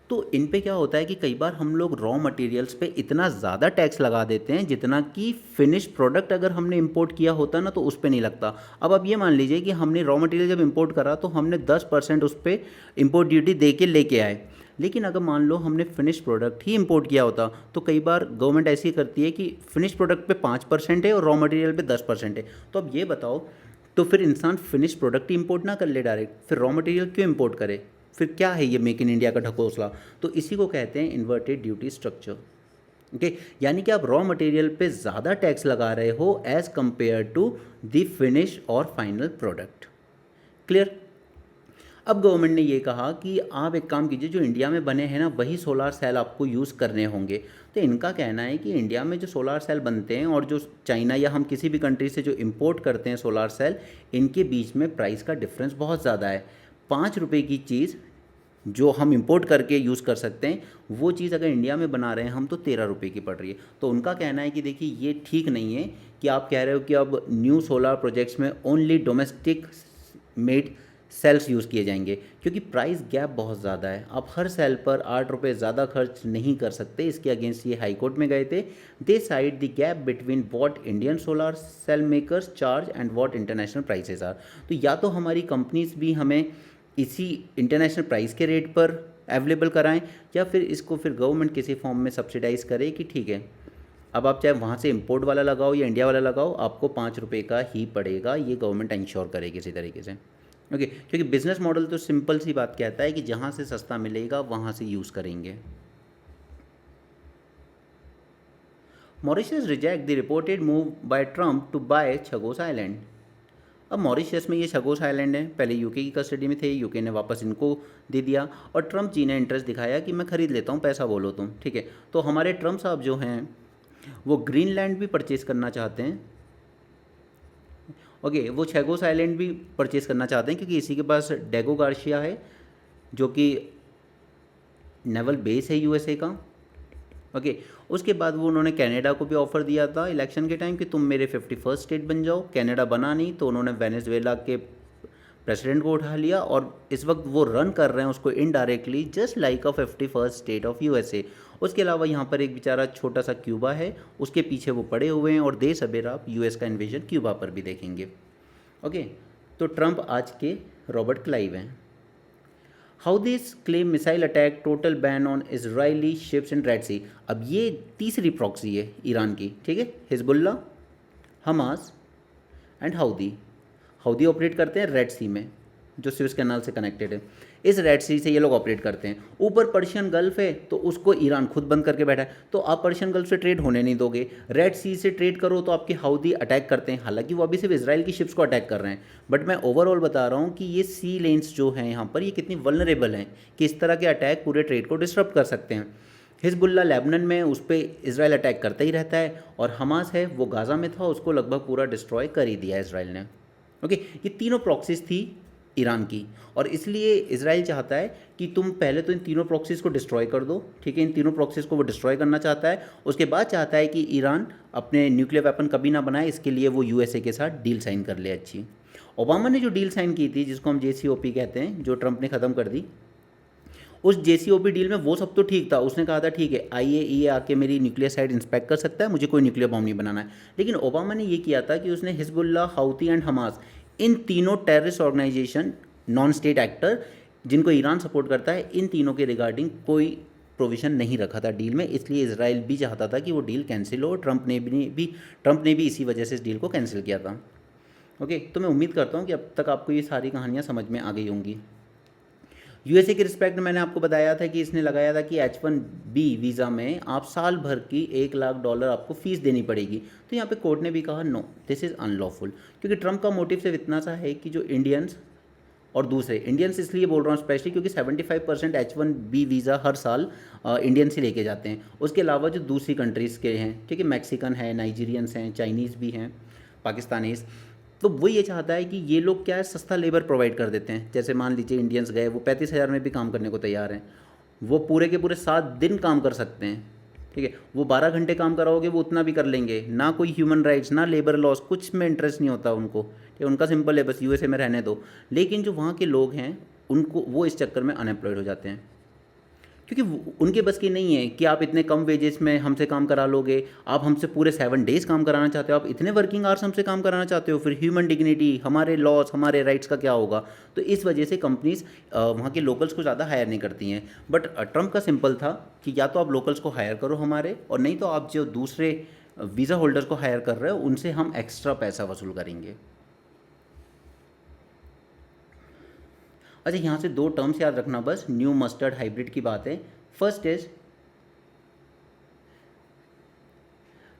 तो इन पे क्या होता है कि कई बार हम लोग रॉ मटेरियल्स पे इतना ज़्यादा टैक्स लगा देते हैं जितना कि फिनिश प्रोडक्ट अगर हमने इंपोर्ट किया होता ना तो उस पे नहीं लगता। अब ये मान लीजिए कि हमने रॉ मटेरियल जब इंपोर्ट करा तो हमने 10% उस पर इंपोर्ट ड्यूटी दे के लेके आए, लेकिन अगर मान लो हमने फिनिश प्रोडक्ट ही इंपोर्ट किया होता तो कई बार गवर्नमेंट ऐसी करती है कि फिनिश प्रोडक्ट पे 5% है और रॉ मटेरियल पे 10% है। तो अब ये बताओ, तो फिर इंसान फिनिश प्रोडक्ट ही इंपोर्ट ना कर ले डायरेक्ट, फिर रॉ मटेरियल क्यों इंपोर्ट करे? फिर क्या है ये मेक इन इंडिया का ढकोसला? तो इसी को कहते हैं इन्वर्टेड ड्यूटी स्ट्रक्चर। ओके, यानी कि आप रॉ मटेरियल पे ज़्यादा टैक्स लगा रहे हो as compare to the finish और फाइनल प्रोडक्ट। क्लियर? अब गवर्नमेंट ने ये कहा कि आप एक काम कीजिए, जो इंडिया में बने हैं ना वही सोलार सेल आपको यूज़ करने होंगे। तो इनका कहना है कि इंडिया में जो सोलार सेल बनते हैं और जो चाइना या हम किसी भी कंट्री से जो इंपोर्ट करते हैं सोलार सेल, इनके बीच में प्राइस का डिफरेंस बहुत ज़्यादा है। 5 रुपये की चीज़ जो हम इंपोर्ट करके यूज़ कर सकते हैं, वो चीज़ अगर इंडिया में बना रहे हैं हम तो 13 रुपये की पड़ रही है। तो उनका कहना है कि देखिए ये ठीक नहीं है कि आप कह रहे हो कि अब न्यू सोलार प्रोजेक्ट्स में only domestic made sales use किए जाएंगे, क्योंकि प्राइस गैप बहुत ज़्यादा है। आप हर सेल पर 8 रुपये ज़्यादा खर्च नहीं कर सकते। इसके अगेंस्ट ये हाई कोर्ट में गए थे। They cite the gap between what Indian solar cell makers charge and what international prices are. तो या तो हमारी कंपनीज भी हमें इसी इंटरनेशनल प्राइस के रेट पर अवेलेबल कराएं, या फिर इसको फिर गवर्नमेंट किसी फॉर्म में सब्सिडाइज करे कि ठीक है अब आप चाहे वहाँ से इंपोर्ट वाला लगाओ या इंडिया वाला लगाओ, आपको 5 रुपये का ही पड़ेगा। ये गवर्नमेंट इंश्योर करे किसी तरीके से। ओके, क्योंकि बिजनेस मॉडल तो सिंपल सी बात कहता है कि जहाँ से सस्ता मिलेगा वहाँ से यूज़ करेंगे। Mauritius reject the reported move by Trump to buy Chagos island. अब मॉरिशस में ये छगोस आइलैंड है, पहले यूके की कस्टडी में थे, यूके ने वापस इनको दे दिया और ट्रम्प जी ने इंटरेस्ट दिखाया कि मैं ख़रीद लेता हूँ, पैसा बोलो तुम, ठीक है। तो हमारे ट्रम्प साहब जो हैं वो ग्रीनलैंड भी परचेस करना चाहते हैं। ओके, वो छगोस आइलैंड भी परचेस करना चाहते हैं क्योंकि इसी के पास डेगो गार्शिया है जो कि नेवल बेस है USA का। ओके। उसके बाद वो उन्होंने कनाडा को भी ऑफ़र दिया था इलेक्शन के टाइम कि तुम मेरे 51st स्टेट बन जाओ। कनाडा बना नहीं तो उन्होंने वेनेजुएला के प्रेसिडेंट को उठा लिया और इस वक्त वो रन कर रहे हैं उसको indirectly just like a 51st state of USA. उसके अलावा यहाँ पर एक बेचारा छोटा सा क्यूबा है, उसके पीछे वो पड़े हुए हैं और देर सवेरा आप यूएस का इन्वेजन क्यूबा पर भी देखेंगे। ओके, तो ट्रंप आज के रॉबर्ट क्लाइव हैं। How this claim missile attack total ban on Israeli ships in Red Sea. अब ये तीसरी प्रॉक्सी है ईरान की, ठीक है। Hezbollah, Hamas and Houthi. Houthi operate करते हैं रेड सी में जो स्विस कैनाल से कनेक्टेड है। इस रेड सी से ये लोग ऑपरेट करते हैं। ऊपर पर्शियन गल्फ है तो उसको ईरान खुद बंद करके बैठा है, तो आप पर्शियन गल्फ से ट्रेड होने नहीं दोगे। रेड सी से ट्रेड करो तो आपके हाउदी अटैक करते हैं, हालांकि वो अभी सिर्फ इसराइल की शिप्स को अटैक कर रहे हैं, बट मैं ओवरऑल बता रहा हूँ कि ये सी लेन्स जो हैं यहाँ पर ये कितनी वल्नरेबल हैं कि इस तरह के अटैक पूरे ट्रेड को डिस्टर्ब कर सकते हैं। हिजबुल्ला लेबनन में, उस पर इसराइल अटैक करता ही रहता है, और हमास है वो गाज़ा में था, उसको लगभग पूरा डिस्ट्रॉय कर ही दिया इसराइल ने। ओके, ये तीनों प्रॉक्सीज थी ईरान की, और इसलिए इसराइल चाहता है कि तुम पहले तो इन तीनों प्रॉक्सीज को डिस्ट्रॉय कर दो, ठीक है। इन तीनों प्रॉक्सीज को वो डिस्ट्रॉय करना चाहता है। उसके बाद चाहता है कि ईरान अपने न्यूक्लियर वेपन कभी ना बनाए, इसके लिए वो यूएसए के साथ डील साइन कर ले अच्छी। ओबामा ने जो डील साइन की थी, जिसको हम JCPOA कहते हैं, जो ट्रंप ने ख़त्म कर दी, उस JCPOA डील में वो सब तो ठीक था। उसने कहा था ठीक है IAEA आके मेरी न्यूक्लियर साइट इंस्पेक्ट कर सकता है, मुझे कोई न्यूक्लियर बॉम्ब नहीं बनाना है। लेकिन ओबामा ने ये किया था कि उसने हिजबुल्ला, हाउती एंड हमास, इन तीनों terrorist organisation, non state actor जिनको ईरान सपोर्ट करता है, इन तीनों के रिगार्डिंग कोई प्रोविज़न नहीं रखा था डील में। इसलिए इसराइल भी चाहता था कि वो डील कैंसिल हो। ट्रंप ने भी इसी वजह से इस डील को कैंसिल किया था। ओके, तो मैं उम्मीद करता हूँ कि अब तक आपको ये सारी कहानियाँ समझ में आ गई होंगी। यूएसए के रिस्पेक्ट मैंने आपको बताया था कि इसने लगाया था कि H1B वीज़ा में आप साल भर की $1 लाख आपको फ़ीस देनी पड़ेगी। तो यहाँ पे कोर्ट ने भी कहा नो, दिस इज़ अनलॉफुल, क्योंकि ट्रंप का मोटिव सिर्फ इतना सा है कि जो इंडियंस, और दूसरे इंडियंस इसलिए बोल रहा हूँ स्पेशली क्योंकि 75% H1B वीज़ा हर साल इंडियंस ही लेके जाते हैं। उसके अलावा जो दूसरी कंट्रीज़ के हैं, ठीक है, मैक्सिकन है, नाइजीरियंस हैं, चाइनीज़ भी हैं, पाकिस्तानीज़, तो वो ये चाहता है कि ये लोग क्या है, सस्ता लेबर प्रोवाइड कर देते हैं। जैसे मान लीजिए इंडियंस गए, वो 35,000 में भी काम करने को तैयार हैं, वो पूरे के पूरे 7 दिन काम कर सकते हैं, ठीक है। वो 12 घंटे काम कराओगे वो उतना भी कर लेंगे, ना कोई ह्यूमन राइट्स, ना लेबर लॉस, कुछ में इंटरेस्ट नहीं होता उनको, ठीक है। उनका सिंपल है बस यूएसए में रहने दो। लेकिन जो वहाँ के लोग हैं उनको, वो इस चक्कर में अनएम्प्लॉयड हो जाते हैं, क्योंकि उनके बस की नहीं है कि आप इतने कम वेजेस में हमसे काम करा लोगे। आप हमसे पूरे 7 डेज़ काम कराना चाहते हो, आप इतने वर्किंग आवर्स हमसे काम कराना चाहते हो, फिर ह्यूमन डिग्निटी, हमारे लॉस, हमारे राइट्स का क्या होगा। तो इस वजह से कंपनीज वहाँ के लोकल्स को ज़्यादा हायर नहीं करती हैं। बट ट्रंप का सिंपल था कि या तो आप लोकल्स को हायर करो हमारे, और नहीं तो आप जो दूसरे वीज़ा होल्डर्स को हायर कर रहे हो उनसे हम एक्स्ट्रा पैसा वसूल करेंगे। अच्छा, यहाँ से 2 टर्म्स याद रखना बस, न्यू मस्टर्ड हाइब्रिड की बात है। First is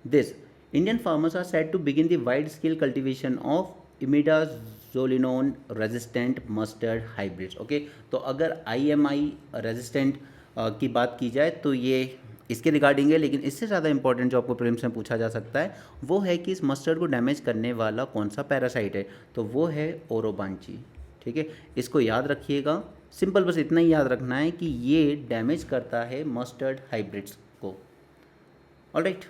this, Indian farmers are set to begin the wide scale cultivation of imidazolinone resistant mustard hybrids. Okay, तो अगर IMI रेजिस्टेंट की बात की जाए तो ये इसके रिगार्डिंग है, लेकिन इससे ज़्यादा इंपॉर्टेंट जो आपको प्रीलिम्स में पूछा जा सकता है वो है कि इस मस्टर्ड को डैमेज करने वाला कौन सा पैरासाइट है, तो वो है ओरोबांची, ठीक है। इसको याद रखिएगा, सिंपल बस इतना ही याद रखना है कि ये डैमेज करता है मस्टर्ड हाइब्रिड्स को। ऑलराइट,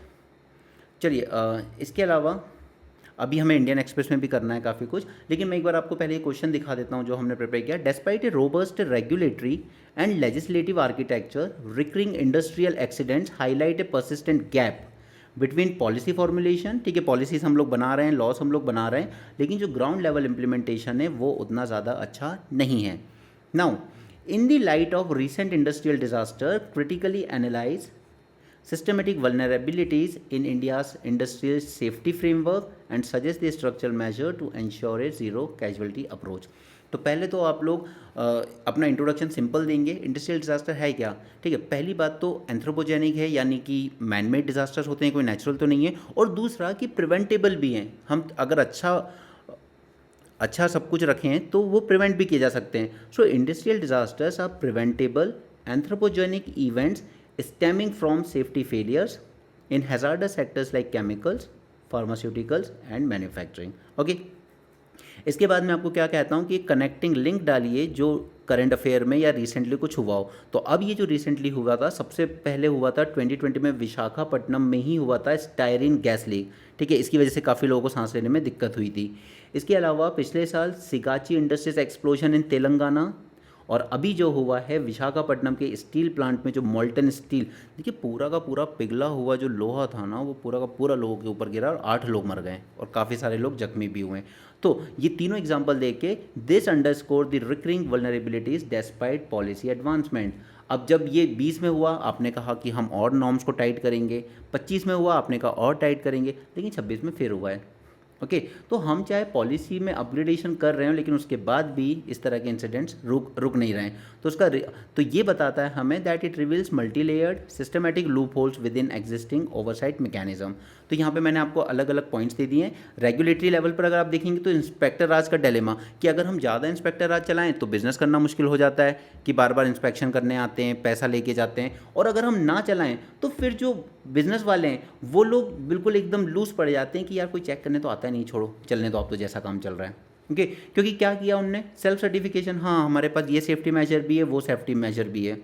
चलिए इसके अलावा अभी हमें इंडियन एक्सप्रेस में भी करना है काफ़ी कुछ, लेकिन मैं एक बार आपको पहले ये क्वेश्चन दिखा देता हूँ जो हमने प्रिपेयर किया। Despite A robust regulatory and legislative architecture, recurring industrial accidents highlight A persistent gap between policy formulation, ठीक है, पॉलिसीज हम लोग बना रहे हैं, लॉस हम लोग बना रहे हैं, लेकिन जो ग्राउंड लेवल इम्प्लीमेंटेशन है वो उतना ज़्यादा अच्छा नहीं है। Now, in the light of recent industrial disaster, critically analyse systematic vulnerabilities in India's industrial safety framework and suggest the structural measure to ensure a zero casualty approach। तो पहले तो आप लोग अपना इंट्रोडक्शन सिंपल देंगे। इंडस्ट्रियल डिजास्टर है क्या, ठीक है। पहली बात तो एंथ्रोपोजेनिक है, यानी कि मैनमेड डिजास्टर्स होते हैं, कोई नेचुरल तो नहीं है, और दूसरा कि प्रिवेंटेबल भी हैं। हम अगर अच्छा सब कुछ रखें तो वो प्रिवेंट भी किए जा सकते हैं। So industrial disasters are preventable anthropogenic events stemming from safety failures in hazardous sectors like chemicals, pharmaceuticals and manufacturing। Okay, इसके बाद मैं आपको क्या कहता हूँ कि कनेक्टिंग लिंक डालिए जो करंट अफेयर में या रिसेंटली कुछ हुआ हो। तो अब ये जो रिसेंटली हुआ था, सबसे पहले हुआ था 2020 में विशाखापट्टनम में ही हुआ था स्टायरीन गैस लीक। ठीक है, इसकी वजह से काफ़ी लोगों को सांस लेने में दिक्कत हुई थी। इसके अलावा पिछले साल सिगाची इंडस्ट्रीज एक्सप्लोजन इन तेलंगाना, और अभी जो हुआ है विशाखापट्टनम के स्टील प्लांट में जो मोल्टन स्टील, देखिए पूरा का पूरा पिघला हुआ जो लोहा था ना, वो पूरा का पूरा लोगों के ऊपर गिरा और 8 लोग मर गए और काफ़ी सारे लोग जख्मी भी हुए। तो ये तीनों एग्जाम्पल देख के this underscore the recurring vulnerabilities despite policy advancement. अब जब ये 20 में हुआ, आपने कहा कि हम और नॉर्म्स को टाइट करेंगे, 25 में हुआ आपने कहा और टाइट करेंगे, लेकिन 26 में फिर हुआ है। ओके, तो हम चाहे पॉलिसी में अपग्रेडेशन कर रहे हो, लेकिन उसके बाद भी इस तरह के इंसिडेंट्स रुक नहीं रहे हैं। तो तो ये बताता है हमें that it reveals multi layered systematic loop holes with in existing oversight mechanism. तो यहाँ पे मैंने आपको अलग अलग पॉइंट्स दे दिए हैं। रेगुलेटरी लेवल पर अगर आप देखेंगे तो इंस्पेक्टर राज का डिलेमा, कि अगर हम ज़्यादा इंस्पेक्टर राज चलाएं तो बिजनेस करना मुश्किल हो जाता है, कि बार बार इंस्पेक्शन करने आते हैं, पैसा लेके जाते हैं, और अगर हम ना चलाएं तो फिर जो बिजनेस वाले हैं वो लोग बिल्कुल एकदम लूज पड़ जाते हैं कि यार कोई चेक करने तो आता है नहीं, छोड़ो चलने दो, आप तो जैसा काम चल रहा है। ओके, क्योंकि क्या किया उनने, सेल्फ सर्टिफिकेशन, हाँ हमारे पास ये सेफ्टी मेजर भी है, वो सेफ्टी मेजर भी है,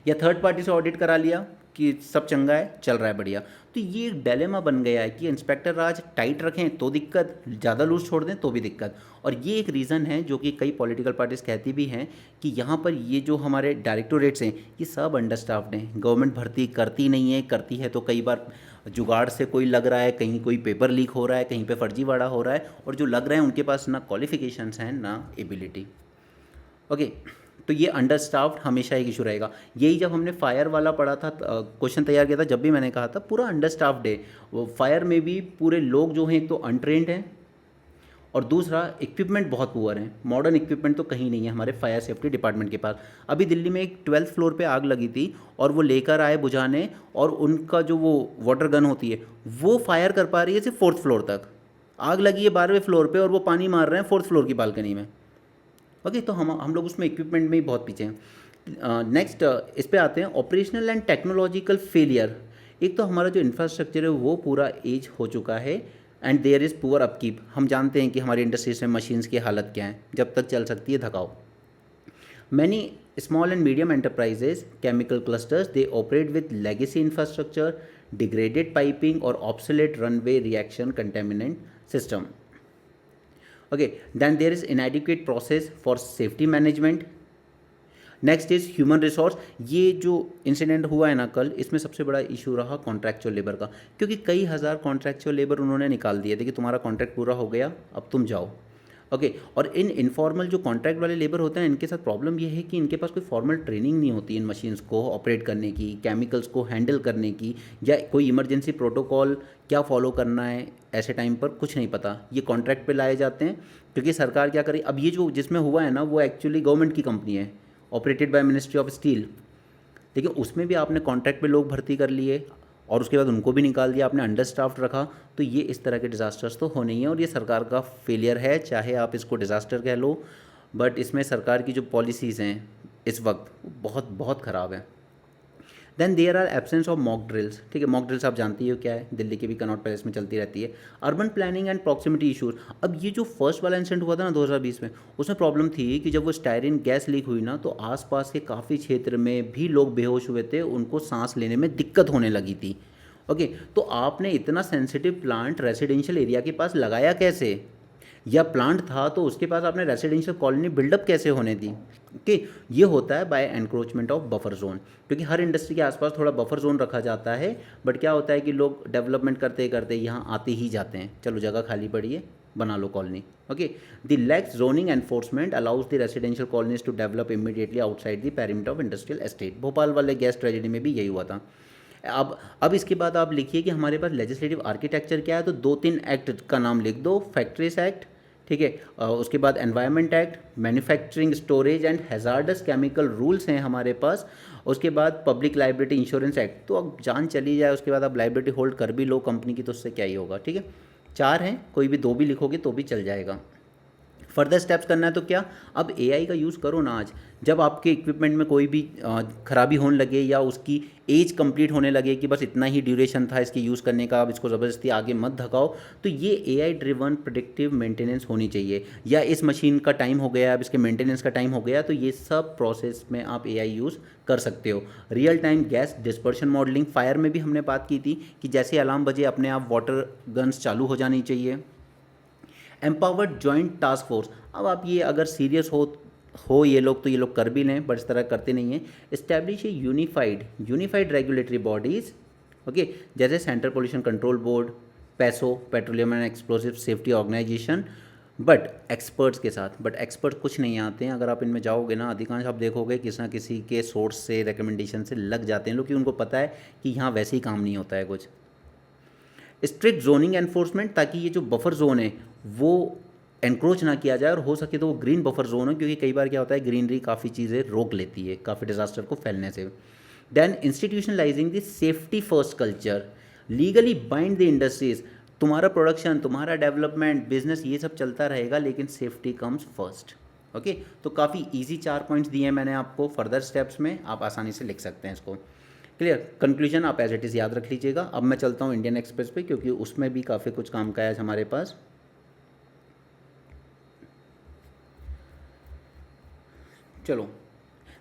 या थर्ड पार्टी से ऑडिट करा लिया कि सब चंगा है, चल रहा है बढ़िया। तो ये एक डिलेमा बन गया है कि इंस्पेक्टर राज टाइट रखें तो दिक्कत, ज़्यादा लूज छोड़ दें तो भी दिक्कत। और ये एक रीज़न है जो कि कई पॉलिटिकल पार्टीज कहती भी हैं कि यहाँ पर ये जो हमारे डायरेक्टोरेट्स हैं ये सब अंडरस्टाफ्ड हैं, गवर्नमेंट भर्ती करती नहीं है, करती है तो कई बार जुगाड़ से कोई लग रहा है, कहीं कोई पेपर लीक हो रहा है, कहीं पे फर्जीवाड़ा हो रहा है, और जो लग रहे हैं उनके पास ना क्वालिफिकेशंस हैं ना एबिलिटी। ओके, तो ये अंडरस्टाफ्ड हमेशा एक इशू रहेगा। यही जब हमने फायर वाला पढ़ा था, क्वेश्चन तैयार किया था, जब भी मैंने कहा था पूरा अंडरस्टाफ्ड है। वो फायर में भी पूरे लोग जो हैं एक तो अनट्रेंड हैं, और दूसरा इक्विपमेंट बहुत पुअर है, मॉडर्न इक्विपमेंट तो कहीं नहीं है हमारे फायर सेफ्टी डिपार्टमेंट के पास। अभी दिल्ली में एक 12th फ्लोर पे आग लगी थी और वो लेकर आए बुझाने, और उनका जो वो वाटर गन होती है वो फायर कर पा रही है सिर्फ 4th फ्लोर तक। आग लगी है 12वें फ्लोर पे और वो पानी मार रहे हैं 4th फ्लोर की बालकनी में। ओके, तो हम लोग उसमें इक्विपमेंट में ही बहुत पीछे हैं। नेक्स्ट इस पे आते हैं, ऑपरेशनल एंड टेक्नोलॉजिकल फेलियर। एक तो हमारा जो इंफ्रास्ट्रक्चर है वो पूरा एज हो चुका है, and there is poor upkeep. हम जानते हैं कि हमारी इंडस्ट्रीज में मशीन्स की हालत क्या है, जब तक चल सकती है धकाओ। Many small and medium enterprises chemical clusters they operate with legacy infrastructure, degraded piping और obsolete runaway reaction containment system. Okay, then there is inadequate process for safety management. Next is human resource. ये जो इंसिडेंट हुआ है ना कल, इसमें सबसे बड़ा इशू रहा कॉन्ट्रैक्चुअल लेबर का, क्योंकि कई हज़ार कॉन्ट्रैक्चुअल लेबर उन्होंने निकाल दिए थे कि तुम्हारा कॉन्ट्रैक्ट पूरा हो गया, अब तुम जाओ। ओके, और इन इनफॉर्मल जो कॉन्ट्रैक्ट वाले लेबर होते हैं इनके साथ प्रॉब्लम ये है कि इनके पास कोई फॉर्मल ट्रेनिंग नहीं होती इन मशीन्स को ऑपरेट करने की, केमिकल्स को हैंडल करने की, या कोई इमरजेंसी प्रोटोकॉल क्या फॉलो करना है ऐसे टाइम पर कुछ नहीं पता। ये कॉन्ट्रैक्ट पे लाए जाते हैं क्योंकि सरकार क्या करे, अब ये जो जिसमें हुआ है ना वो एक्चुअली गवर्नमेंट की कंपनी है, operated by ministry of steel, लेकिन उसमें भी आपने कॉन्ट्रैक्ट पे लोग भर्ती कर लिए और उसके बाद उनको भी निकाल दिया, आपने अंडरस्टाफ्ड रखा। तो ये इस तरह के डिज़ास्टर्स तो होने ही हैं और ये सरकार का फेलियर है, चाहे आप इसको डिज़ास्टर कह लो, बट इसमें सरकार की जो पॉलिसीज़ हैं इस वक्त बहुत बहुत ख़राब है। Then there are absence of mock drills. ठीक है, मॉक ड्रिल्स आप जानती हो क्या है, दिल्ली के भी कनॉट पैलेस में चलती रहती है। Urban planning and proximity issues. अब ये जो फर्स्ट वाला इंसिडेंट हुआ था ना 2020 में, उसमें प्रॉब्लम थी कि जब वो स्टायरीन गैस लीक हुई ना तो आसपास के काफ़ी क्षेत्र में भी लोग बेहोश हुए थे, उनको सांस लेने में दिक्कत होने लगी थी। ओके, तो आपने इतना सेंसिटिव प्लांट रेसिडेंशियल एरिया के पास लगाया कैसे, या प्लांट था तो उसके पास आपने रेसिडेंशियल कॉलोनी बिल्डअप कैसे होने दी। ओके, ये होता है by encroachment of buffer zone, क्योंकि हर इंडस्ट्री के आसपास थोड़ा बफर जोन रखा जाता है, बट क्या होता है कि लोग डेवलपमेंट करते करते यहाँ आते ही जाते हैं, चलो जगह खाली पड़ी है बना लो colony. Okay, the lax zoning enforcement allows the residential colonies to develop immediately outside the perimeter of industrial estate. Bhopal वाले गैस ट्रेजेडी में भी यही हुआ था। अब इसके बाद आप लिखिए कि हमारे पास लेजिस्लेटिव आर्किटेक्चर क्या है, तो 2-3 एक्ट का नाम लिख दो। फैक्ट्रीज एक्ट, ठीक है, उसके बाद environment act, manufacturing storage and hazards chemical rules हैं हमारे पास, उसके बाद पब्लिक लाइबिलिटी इंश्योरेंस एक्ट। तो अब जान चली जाए उसके बाद आप लाइबिलिटी होल्ड कर भी लो कंपनी की तो उससे क्या ही होगा। ठीक है, 4 हैं, कोई भी 2 भी लिखोगे तो भी चल जाएगा। फर्दर स्टेप्स करना है तो क्या, अब एआई का यूज़ करो ना। आज जब आपके इक्विपमेंट में कोई भी खराबी होने लगे या उसकी एज कंप्लीट होने लगे कि बस इतना ही ड्यूरेशन था इसके यूज़ करने का, अब इसको ज़बरदस्ती आगे मत धकाओ, तो ये एआई ड्रिवन प्रेडिक्टिव मेंटेनेंस होनी चाहिए। या इस मशीन का टाइम हो गया, अब इसके मेंटेनेंस का टाइम हो गया, तो ये सब प्रोसेस में आप एआई यूज़ कर सकते हो। Real time gas dispersion modelling, fire में भी हमने बात की थी कि जैसे अलार्म बजे अपने आप वाटर गन्स चालू हो जानी चाहिए। एम्पावर्ड जॉइंट टास्क फोर्स, अब आप ये अगर सीरियस हो ये लोग तो ये लोग कर भी लें, बट इस तरह करते नहीं हैं। Establish a unified regulatory bodies, okay, जैसे central pollution control board, PESO, petroleum and explosive safety organisation, but experts के साथ। बट एक्सपर्ट कुछ नहीं आते हैं, अगर आप इनमें जाओगे ना, अधिकांश आप देखोगे किसी ना किसी के सोर्स से, रिकमेंडेशन से लग जाते हैं लोग, कि उनको पता है कि यहाँ वैसे ही काम नहीं होता है कुछ। स्ट्रिक्ट जोनिंग एनफोर्समेंट, ताकि ये जो बफर जोन है वो एनक्रोच ना किया जाए, और हो सके तो वो ग्रीन बफर जोन हो, क्योंकि कई बार क्या होता है ग्रीनरी काफ़ी चीज़ें रोक लेती है काफ़ी डिजास्टर को फैलने से। Then institutionalising the safety first culture, legally bind the industries. तुम्हारा प्रोडक्शन, तुम्हारा डेवलपमेंट, बिजनेस, ये सब चलता रहेगा, लेकिन सेफ्टी कम्स फर्स्ट। ओके, तो काफ़ी इजी 4 पॉइंट्स दिए हैं मैंने आपको, फर्दर स्टेप्स में आप आसानी से लिख सकते हैं इसको। क्लियर, कंक्लूजन आप एज इट इज़ याद रख लीजिएगा। अब मैं चलता हूँ इंडियन एक्सप्रेस पे, क्योंकि उसमें भी काफ़ी कुछ काम का है आज हमारे पास। चलो,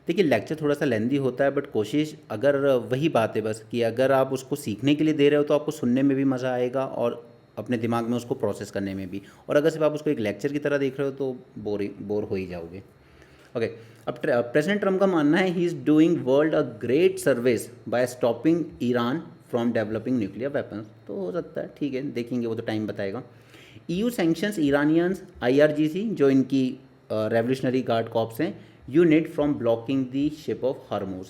देखिए लेक्चर थोड़ा सा लेंदी होता है, बट कोशिश, अगर वही बात है बस कि अगर आप उसको सीखने के लिए दे रहे हो तो आपको सुनने में भी मज़ा आएगा और अपने दिमाग में उसको प्रोसेस करने में भी। और अगर सिर्फ आप उसको एक लेक्चर की तरह देख रहे हो तो बोर हो ही जाओगे। ओके, अब प्रेसिडेंट ट्रम्प का मानना है he is doing world a great service by stopping Iran from developing nuclear weapons. तो हो सकता है, ठीक है, देखेंगे, वो तो टाइम बताएगा। EU सैंक्शंस ईरानियंस IRGC, जो इनकी रेवोल्यूशनरी गार्ड कॉप्स हैं, unit from blocking the ship of Hormuz.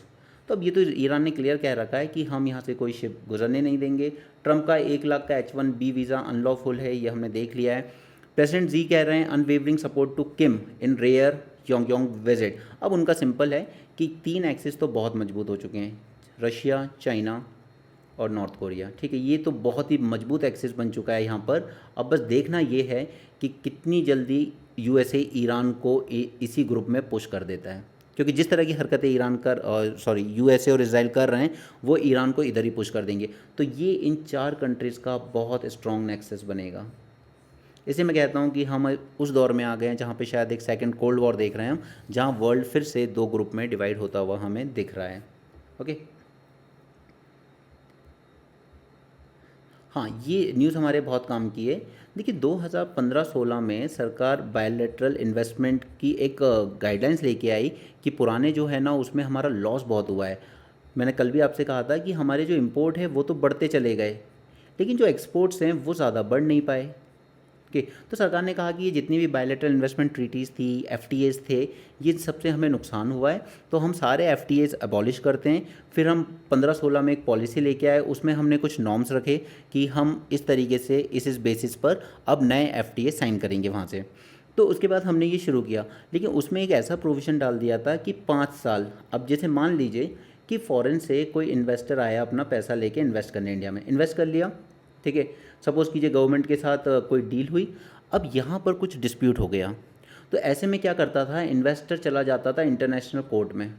तो अब ये तो ईरान ने क्लियर कह रखा है कि हम यहाँ से कोई शिप गुजरने नहीं देंगे। ट्रम्प का 1 लाख का H1B वीज़ा अनलॉफुल है, ये हमने देख लिया है। प्रेसिडेंट जी कह रहे हैं unwavering support to Kim in rare Yong visit. अब उनका सिंपल है कि 3 एक्सिस तो बहुत मजबूत हो चुके हैं, रशिया, चाइना और नॉर्थ कोरिया, ठीक है, ये तो बहुत ही मजबूत एक्सिस बन चुका है यहाँ पर। अब बस देखना ये है कि कितनी जल्दी USA ईरान को इसी ग्रुप में पुश कर देता है, क्योंकि जिस तरह की हरकतें USA और इजराइल कर रहे हैं, वो ईरान को इधर ही पुश कर देंगे। तो ये इन 4 कंट्रीज़ का बहुत स्ट्रॉन्ग नेक्सस बनेगा। इसे मैं कहता हूँ कि हम उस दौर में आ गए हैं जहाँ पे शायद एक सेकंड कोल्ड वॉर देख रहे हैं हम, जहाँ वर्ल्ड फिर से 2 ग्रुप में डिवाइड होता हुआ हमें दिख रहा है। ओके, हाँ, ये न्यूज़ हमारे बहुत काम की है। देखिए 2015-16 में सरकार बायलैटरल इन्वेस्टमेंट की एक गाइडलाइंस लेके आई कि पुराने जो है ना उसमें हमारा लॉस बहुत हुआ है। मैंने कल भी आपसे कहा था कि हमारे जो इंपोर्ट है वो तो बढ़ते चले गए, लेकिन जो एक्सपोर्ट्स हैं वो ज़्यादा बढ़ नहीं पाए। ओके, तो सरकार ने कहा कि ये जितनी भी बायलैटरल इन्वेस्टमेंट ट्रीटीज़ थी, FTAs थे, ये सबसे हमें नुकसान हुआ है, तो हम सारे FTAs अबॉलिश करते हैं। फिर हम 15-16 में एक पॉलिसी लेके आए, उसमें हमने कुछ नॉर्म्स रखे कि हम इस तरीके से इस बेसिस पर अब नए FTA साइन करेंगे वहाँ से। तो उसके बाद हमने ये शुरू किया, लेकिन उसमें एक ऐसा प्रोविज़न डाल दिया था कि 5 साल, अब जैसे मान लीजिए कि फ़ॉरेन से कोई इन्वेस्टर आया अपना पैसा लेके इन्वेस्ट करने इंडिया में, इन्वेस्ट कर लिया, ठीक है, सपोज़ कीजिए गवर्नमेंट के साथ कोई डील हुई, अब यहाँ पर कुछ डिस्प्यूट हो गया, तो ऐसे में क्या करता था, इन्वेस्टर चला जाता था इंटरनेशनल कोर्ट में,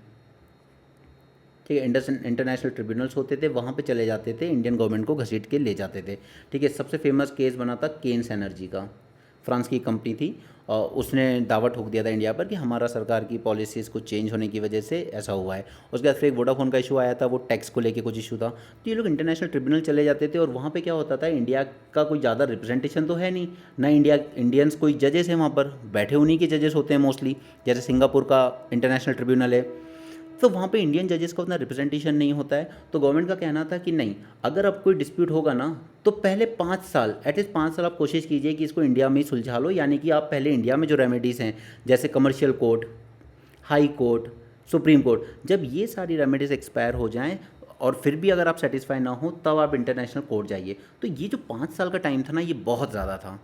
ठीक है, इंटरनेशनल ट्रिब्यूनल्स होते थे, वहाँ पे चले जाते थे, इंडियन गवर्नमेंट को घसीट के ले जाते थे, ठीक है। सबसे फेमस केस बना था केन्स एनर्जी का, फ्रांस की कंपनी थी, और उसने दावा ठोक दिया था इंडिया पर कि हमारा सरकार की पॉलिसीज़ कुछ चेंज होने की वजह से ऐसा हुआ है। उसके बाद फिर एक वोडाफोन का इशू आया था, वो टैक्स को लेके कुछ इशू था, तो ये लोग इंटरनेशनल ट्रिब्यूनल चले जाते थे, और वहाँ पे क्या होता था, इंडिया का कोई ज़्यादा रिप्रेजेंटेशन तो है नहीं ना, इंडियंस कोई जजेस हैं वहाँ पर बैठे, उन्हीं के जजेस होते हैं मोस्टली, जैसे सिंगापुर का इंटरनेशनल ट्रिब्यूनल है, तो वहाँ पे इंडियन जजेस का उतना रिप्रेजेंटेशन नहीं होता है। तो गवर्नमेंट का कहना था कि नहीं, अगर अब कोई डिस्प्यूट होगा ना तो पहले 5 साल, एटलीस्ट 5 साल आप कोशिश कीजिए कि इसको इंडिया में ही सुलझा लो, यानी कि आप पहले इंडिया में जो रेमेडीज़ हैं, जैसे commercial court, high court, supreme court, जब ये सारी रेमेडीज़ एक्सपायर हो जाएँ और फिर भी अगर आप सेटिस्फाई ना हो, तब आप इंटरनेशनल कोर्ट जाइए। तो ये जो 5 साल का टाइम था ना, ये बहुत ज़्यादा था।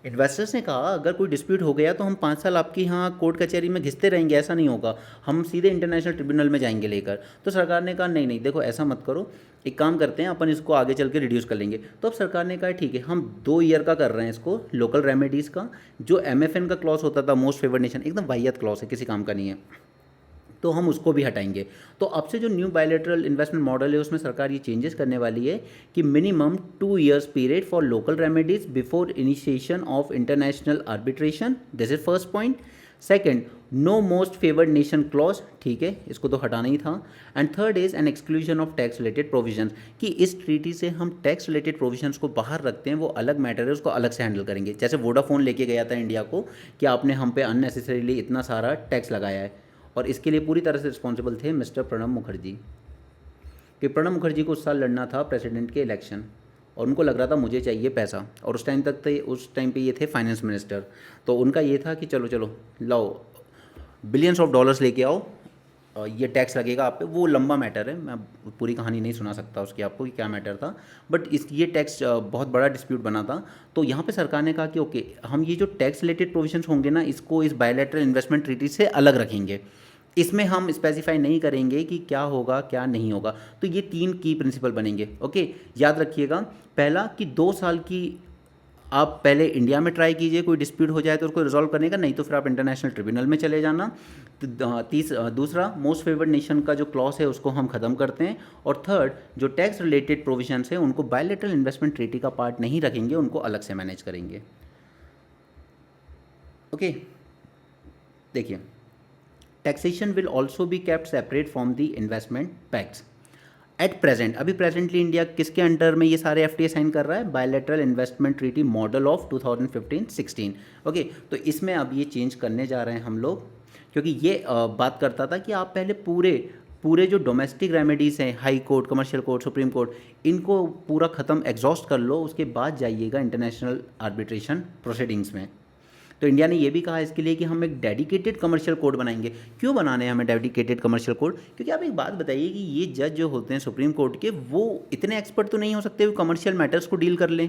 इन्वेस्टर्स ने कहा अगर कोई डिस्प्यूट हो गया तो हम 5 साल आपकी यहाँ कोर्ट कचहरी में घिसते रहेंगे, ऐसा नहीं होगा, हम सीधे इंटरनेशनल ट्रिब्यूनल में जाएंगे लेकर। तो सरकार ने कहा नहीं नहीं देखो ऐसा मत करो, एक काम करते हैं अपन इसको आगे चल के रिड्यूस कर लेंगे। तो अब सरकार ने कहा ठीक है हम 2 ईयर का कर रहे हैं इसको, लोकल रेमेडीज़ का। जो MFN का क्लॉज होता था, मोस्ट फेवर्ड नेशन, एकदम वाहियात क्लॉज है, किसी काम का नहीं है, तो हम उसको भी हटाएंगे। तो अब से जो न्यू बायलैटरल इन्वेस्टमेंट मॉडल है उसमें सरकार ये चेंजेस करने वाली है कि minimum 2 years period for local remedies before initiation of international arbitration, this is first point. Second, know most favoured nation clause, ठीक है इसको तो हटाना ही था। And third is an exclusion of tax related provisions, कि इस ट्रीटी से हम टैक्स रिलेटेड प्रोविजंस को बाहर रखते हैं, वो अलग मैटर है, उसको अलग से हैंडल करेंगे। जैसे वोडाफोन लेके गया था इंडिया को कि आपने हम पे अननेसेसरीली इतना सारा टैक्स लगाया है, और इसके लिए पूरी तरह से रिस्पॉन्सिबल थे मिस्टर प्रणब मुखर्जी, कि प्रणब मुखर्जी को उस साल लड़ना था प्रेसिडेंट के इलेक्शन, और उनको लग रहा था मुझे चाहिए पैसा, और उस टाइम पे ये थे फाइनेंस मिनिस्टर। तो उनका ये था कि चलो चलो लाओ बिलियंस ऑफ डॉलर्स लेके आओ, ये टैक्स लगेगा आप पे। वो लंबा मैटर है, मैं पूरी कहानी नहीं सुना सकता उसकी आपको कि क्या मैटर था, बट ये टैक्स बहुत बड़ा डिस्प्यूट बना था। तो यहाँ पे सरकार ने कहा कि ओके हम ये जो टैक्स रिलेटेड प्रोविजंस होंगे ना, इसको इस बायलैटरल इन्वेस्टमेंट ट्रीटी से अलग रखेंगे, इसमें हम स्पेसिफाई नहीं करेंगे कि क्या होगा क्या नहीं होगा। तो ये 3 की प्रिंसिपल बनेंगे। ओके, याद रखिएगा, पहला कि 2 साल की आप पहले इंडिया में ट्राई कीजिए, कोई डिस्प्यूट हो जाए तो उसको रिजॉल्व करने का, नहीं तो फिर आप इंटरनेशनल ट्रिब्यूनल में चले जाना। दूसरा, मोस्ट फेवर्ड नेशन का जो क्लॉज है उसको हम ख़त्म करते हैं। और थर्ड, जो टैक्स रिलेटेड प्रोविजंस है उनको बायलैटरल इन्वेस्टमेंट ट्रीटी का पार्ट नहीं रखेंगे, उनको अलग से मैनेज करेंगे। ओके, देखिए, taxation will also be kept separate from the investment pacts. At present, अभी प्रेजेंटली इंडिया किसके अंडर में ये सारे FTA साइन कर रहा है? Bilateral investment treaty model of 2015-16। Okay, तो इसमें अब ये चेंज करने जा रहे हैं हम लोग, क्योंकि ये बात करता था कि आप पहले पूरे पूरे जो डोमेस्टिक रेमेडीज़ हैं, high court, commercial court, supreme court, इनको पूरा ख़त्म एग्जॉस्ट कर लो, उसके बाद जाइएगा इंटरनेशनल आर्बिट्रेशन प्रोसीडिंग्स में। तो इंडिया ने ये भी कहा इसके लिए कि हम एक डेडिकेटेड कमर्शियल कोड बनाएंगे। क्यों बनाने हैं हमें डेडिकेटेड कमर्शियल कोड? क्योंकि आप एक बात बताइए कि ये जज जो होते हैं सुप्रीम कोर्ट के, वो इतने एक्सपर्ट तो नहीं हो सकते वो कमर्शियल मैटर्स को डील कर लें।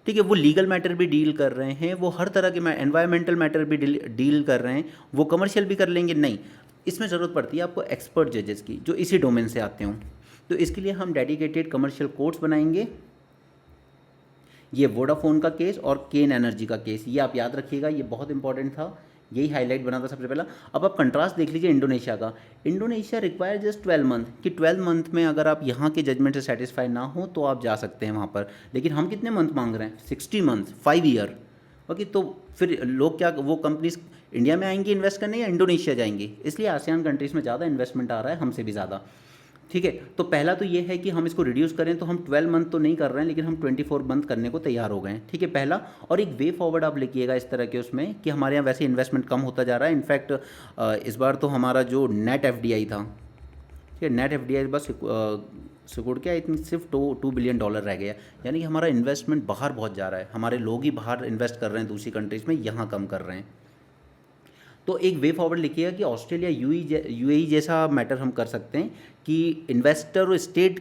ठीक है, वो लीगल मैटर भी डील कर रहे हैं, वो हर तरह के एनवायरमेंटल मैटर भी डील कर रहे हैं, वो कमर्शियल भी कर लेंगे? नहीं, इसमें ज़रूरत पड़ती है आपको एक्सपर्ट जजेस की जो इसी डोमेन से आते हों। तो इसके लिए हम डेडिकेटेड कमर्शियल कोर्ट्स बनाएंगे। ये वोडाफोन का केस और केन एनर्जी का केस, ये आप याद रखिएगा, ये बहुत इंपॉर्टेंट था, यही हाईलाइट बना था सबसे पहला। अब आप कंट्रास्ट देख लीजिए इंडोनेशिया का। इंडोनेशिया रिक्वायर जस्ट 12 मंथ, कि 12 मंथ में अगर आप यहाँ के जजमेंट से सेटिस्फाई ना हो तो आप जा सकते हैं वहाँ पर। लेकिन हम कितने मंथ मांग रहे हैं? 60 मंथ, 5 ईयर। ओके, तो फिर लोग क्या, वो कंपनीज इंडिया में आएंगी इन्वेस्ट करने या इंडोनेशिया जाएंगी? इसलिए आसियान कंट्रीज़ में ज़्यादा इन्वेस्टमेंट आ रहा है, हमसे भी ज़्यादा। ठीक है, तो पहला तो ये है कि हम इसको रिड्यूस करें, तो हम 12 मंथ तो नहीं कर रहे हैं, लेकिन हम 24 मंथ करने को तैयार हो गए हैं। ठीक है, पहला। और एक वे फॉरवर्ड आप लिखिएगा इस तरह के उसमें कि हमारे यहाँ वैसे इन्वेस्टमेंट कम होता जा रहा है। इनफैक्ट इस बार तो हमारा जो नेट FDI था, ठीक है, नेट FDI बस सिकुड़ के आई थिंक सिर्फ $2 बिलियन रह गया। यानी कि हमारा इन्वेस्टमेंट बाहर बहुत जा रहा है, हमारे लोग ही बाहर इन्वेस्ट कर रहे हैं दूसरी कंट्रीज़ में, यहाँ कम कर रहे हैं। तो एक वे फॉरवर्ड लिखिएगा कि ऑस्ट्रेलिया UAE जैसा मैटर हम कर सकते हैं कि इन्वेस्टर और स्टेट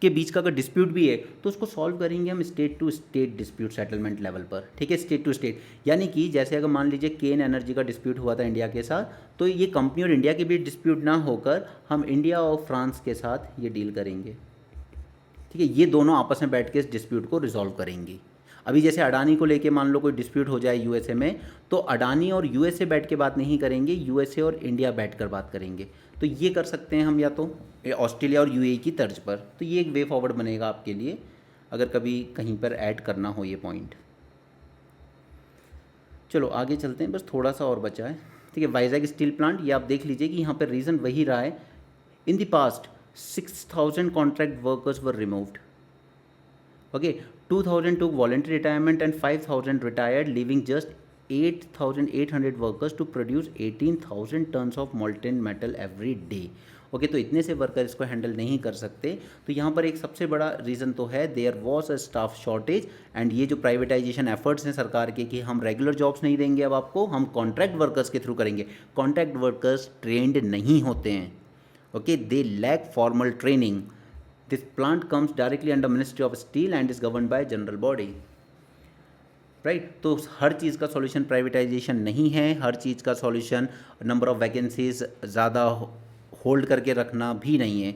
के बीच का अगर डिस्प्यूट भी है तो उसको सॉल्व करेंगे हम state to state dispute settlement level पर। ठीक है, स्टेट टू स्टेट, यानी कि जैसे अगर मान लीजिए केन एनर्जी का डिस्प्यूट हुआ था इंडिया के साथ, तो ये कंपनी और इंडिया के बीच डिस्प्यूट ना होकर हम इंडिया और फ्रांस के साथ ये डील करेंगे। ठीक है, ये दोनों आपस में बैठ के इस डिस्प्यूट को रिजॉल्व करेंगी। अभी जैसे अडानी को लेके मान लो कोई डिस्प्यूट हो जाए USA में, तो अडानी और USA बैठ के बात नहीं करेंगे, USA और इंडिया बैठ कर बात करेंगे। तो ये कर सकते हैं हम, या तो ऑस्ट्रेलिया और UAE की तर्ज पर। तो ये एक वे फॉरवर्ड बनेगा आपके लिए अगर कभी कहीं पर ऐड करना हो ये पॉइंट। चलो आगे चलते हैं, बस थोड़ा सा और बचा है। ठीक है, वाइजैग स्टील प्लांट, ये आप देख लीजिए कि यहाँ पर रीज़न वही रहा है। In the past 6,000 contract workers were removed. Okay, 2,000 took voluntary retirement and 5,000 retired, leaving just 8,800 workers to produce 18,000 tons of molten metal every day. Okay, तो इतने से वर्कर इसको हैंडल नहीं कर सकते। तो यहाँ पर एक सबसे बड़ा रीज़न तो है there was a staff shortage. And ये जो प्राइवेटाइजेशन एफर्ट्स हैं सरकार के कि हम रेगुलर जॉब्स नहीं देंगे अब आपको, हम कॉन्ट्रैक्ट वर्कर्स के थ्रू करेंगे। कॉन्ट्रैक्ट वर्कर्स ट्रेंड नहीं होते हैं। Okay, they lack formal training. This plant comes directly under Ministry of Steel and is governed by general body. Right. तो हर चीज़ का सॉल्यूशन प्राइवेटाइजेशन नहीं है, हर चीज़ का सॉल्यूशन नंबर ऑफ़ वैकेंसीज ज़्यादा होल्ड करके रखना भी नहीं है।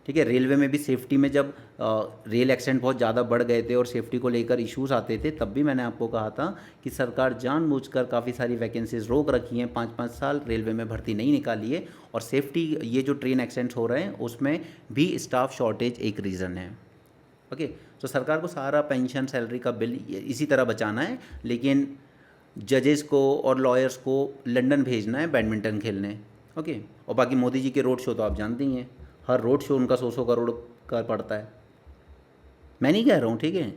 ठीक है, रेलवे में भी सेफ्टी में जब रेल एक्सीडेंट बहुत ज़्यादा बढ़ गए थे और सेफ्टी को लेकर इश्यूज आते थे, तब भी मैंने आपको कहा था कि सरकार जानबूझकर काफ़ी सारी वैकेंसीज रोक रखी हैं, 5-5 साल रेलवे में भर्ती नहीं निकाली है। और सेफ्टी, ये जो ट्रेन एक्सीडेंट्स हो रहे हैं उसमें भी स्टाफ शॉर्टेज एक रीज़न है। ओके, तो सरकार को सारा पेंशन सैलरी का बिल इसी तरह बचाना है, लेकिन जजेस को और लॉयर्स को लंदन भेजना है बैडमिंटन खेलने। ओके, और बाकी मोदी जी के रोड शो तो आप जानते ही हैं, हर रोड शो उनका 100 करोड़ का पड़ता है। मैं नहीं कह रहा हूँ, ठीक है,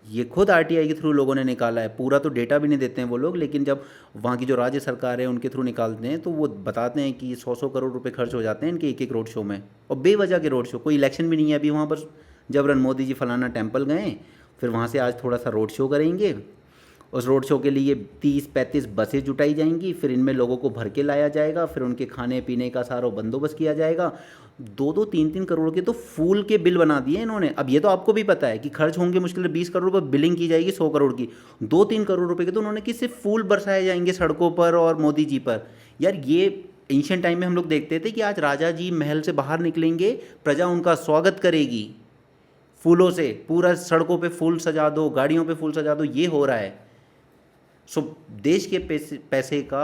ये खुद आरटीआई के थ्रू लोगों ने निकाला है, पूरा तो डेटा भी नहीं देते हैं वो लोग, लेकिन जब वहाँ की जो राज्य सरकार है उनके थ्रू निकालते हैं तो वो बताते हैं कि 100 करोड़ रुपए खर्च हो जाते हैं इनके एक एक रोड शो में, और बेवजह के रोड शो, कोई इलेक्शन भी नहीं है अभी वहाँ पर। जबरन मोदी जी फलाना टेम्पल गए, फिर वहाँ से आज थोड़ा सा रोड शो करेंगे, उस रोड शो के लिए 30-35 बसें जुटाई जाएंगी, फिर इनमें लोगों को भर के लाया जाएगा, फिर उनके खाने पीने का सारा बंदोबस्त किया जाएगा। 2-2, 3-3 करोड़ के तो फूल के बिल बना दिए इन्होंने। अब ये तो आपको भी पता है कि खर्च होंगे मुश्किल से 20 करोड़ रुपये, बिलिंग की जाएगी 100 करोड़ की। 2-3 करोड़ रुपये के तो उन्होंने कि सिर्फ फूल बरसाए जाएंगे सड़कों पर और मोदी जी पर। यार, ये एंशियंट टाइम में हम लोग देखते थे कि आज राजा जी महल से बाहर निकलेंगे, प्रजा उनका स्वागत करेगी फूलों से, पूरा सड़कों पे फूल सजा दो, गाड़ियों पे फूल सजा दो, ये हो रहा है। सो देश के पैसे का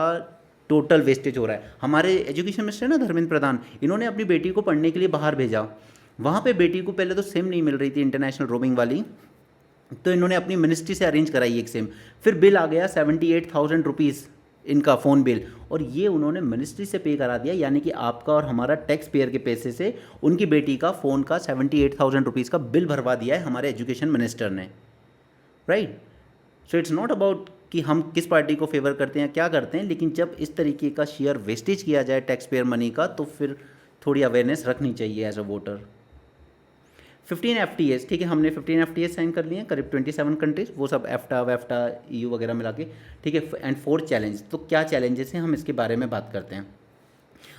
टोटल वेस्टेज हो रहा है। हमारे एजुकेशन मिनिस्टर ना धर्मेंद्र प्रधान, इन्होंने अपनी बेटी को पढ़ने के लिए बाहर भेजा, वहाँ पे बेटी को पहले तो सिम नहीं मिल रही थी इंटरनेशनल रोमिंग वाली, तो इन्होंने अपनी मिनिस्ट्री से अरेंज कराई एक सिम, फिर बिल आ गया 78,000 रुपीज़ इनका फ़ोन बिल, और ये उन्होंने मिनिस्ट्री से पे करा दिया, यानी कि आपका और हमारा टैक्स पेयर के पैसे से उनकी बेटी का फ़ोन का 78,000 रुपीज़ का बिल भरवा दिया है हमारे एजुकेशन मिनिस्टर ने। Right. So it's not about कि हम किस पार्टी को फेवर करते हैं, क्या करते हैं, लेकिन जब इस तरीके का शेयर वेस्टेज किया जाए टैक्स पेयर मनी का, तो फिर थोड़ी अवेयरनेस रखनी चाहिए एज अ वोटर। 15 FTAs, ठीक है, हमने 15 FTAs साइन कर लिए हैं, करीब 27 कंट्रीज, वो सब एफ्टा वेफ्टा EU वगैरह मिला के, ठीक है। एंड 4 चैलेंज, तो क्या चैलेंजेस हैं, हम इसके बारे में बात करते हैं।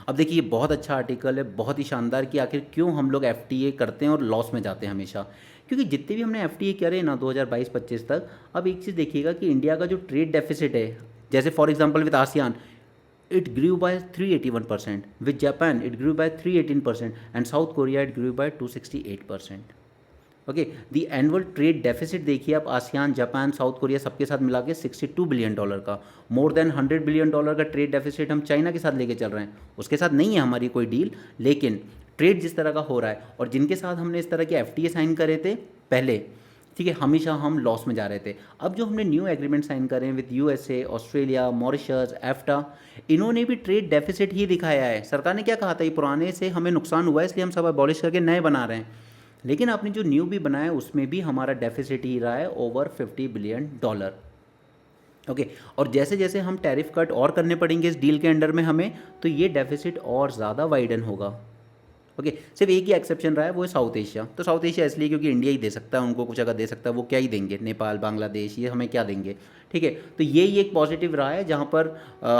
अब देखिए, ये बहुत अच्छा आर्टिकल है, बहुत ही शानदार, कि आखिर क्यों हम लोग FTA करते हैं और लॉस में जाते हैं हमेशा। क्योंकि जितने भी हमने FTA करे ना 2022-25 तक, अब एक चीज़ देखिएगा कि इंडिया का जो ट्रेड डेफिसिट है, जैसे for example with ASEAN, it grew by 381%, with Japan it grew by 318%, and South Korea it grew by 268%। Okay, the annual trade deficit देखिए आप, आसियान, जापान, साउथ कोरिया सबके साथ मिला के $62 बिलियन का, मोर देन $100 बिलियन का ट्रेड डेफिसिट हम चाइना के साथ लेके चल रहे हैं। उसके साथ नहीं है हमारी कोई डील, लेकिन ट्रेड जिस तरह का हो रहा है, और जिनके साथ हमने इस तरह के FTA साइन करे थे पहले, ठीक है, हमेशा हम लॉस में जा रहे थे। अब जो हमने न्यू एग्रीमेंट साइन करे हैं विद USA, ऑस्ट्रेलिया, मॉरिशस, एफ्टा, इन्होंने भी ट्रेड डेफिसिट ही दिखाया है। सरकार ने क्या कहा था, ये पुराने से हमें नुकसान हुआ है इसलिए हम सब अबॉलिश करके नए बना रहे हैं, लेकिन आपने जो न्यू भी बनाया उसमें भी हमारा डेफिसिट ही रहा है ओवर $50 बिलियन। ओके, और जैसे जैसे हम टैरिफ कट और करने पड़ेंगे इस डील के अंडर में हमें, तो ये डेफिसिट और ज़्यादा वाइडन होगा। ओके, सिर्फ एक ही एक्सेप्शन रहा है, वो है साउथ एशिया। तो साउथ एशिया इसलिए क्योंकि इंडिया ही दे सकता है उनको कुछ, अगर दे सकता है वो क्या ही देंगे, नेपाल, बांग्लादेश, ये हमें क्या देंगे, ठीक है। तो ये ही एक पॉजिटिव रहा है, जहाँ पर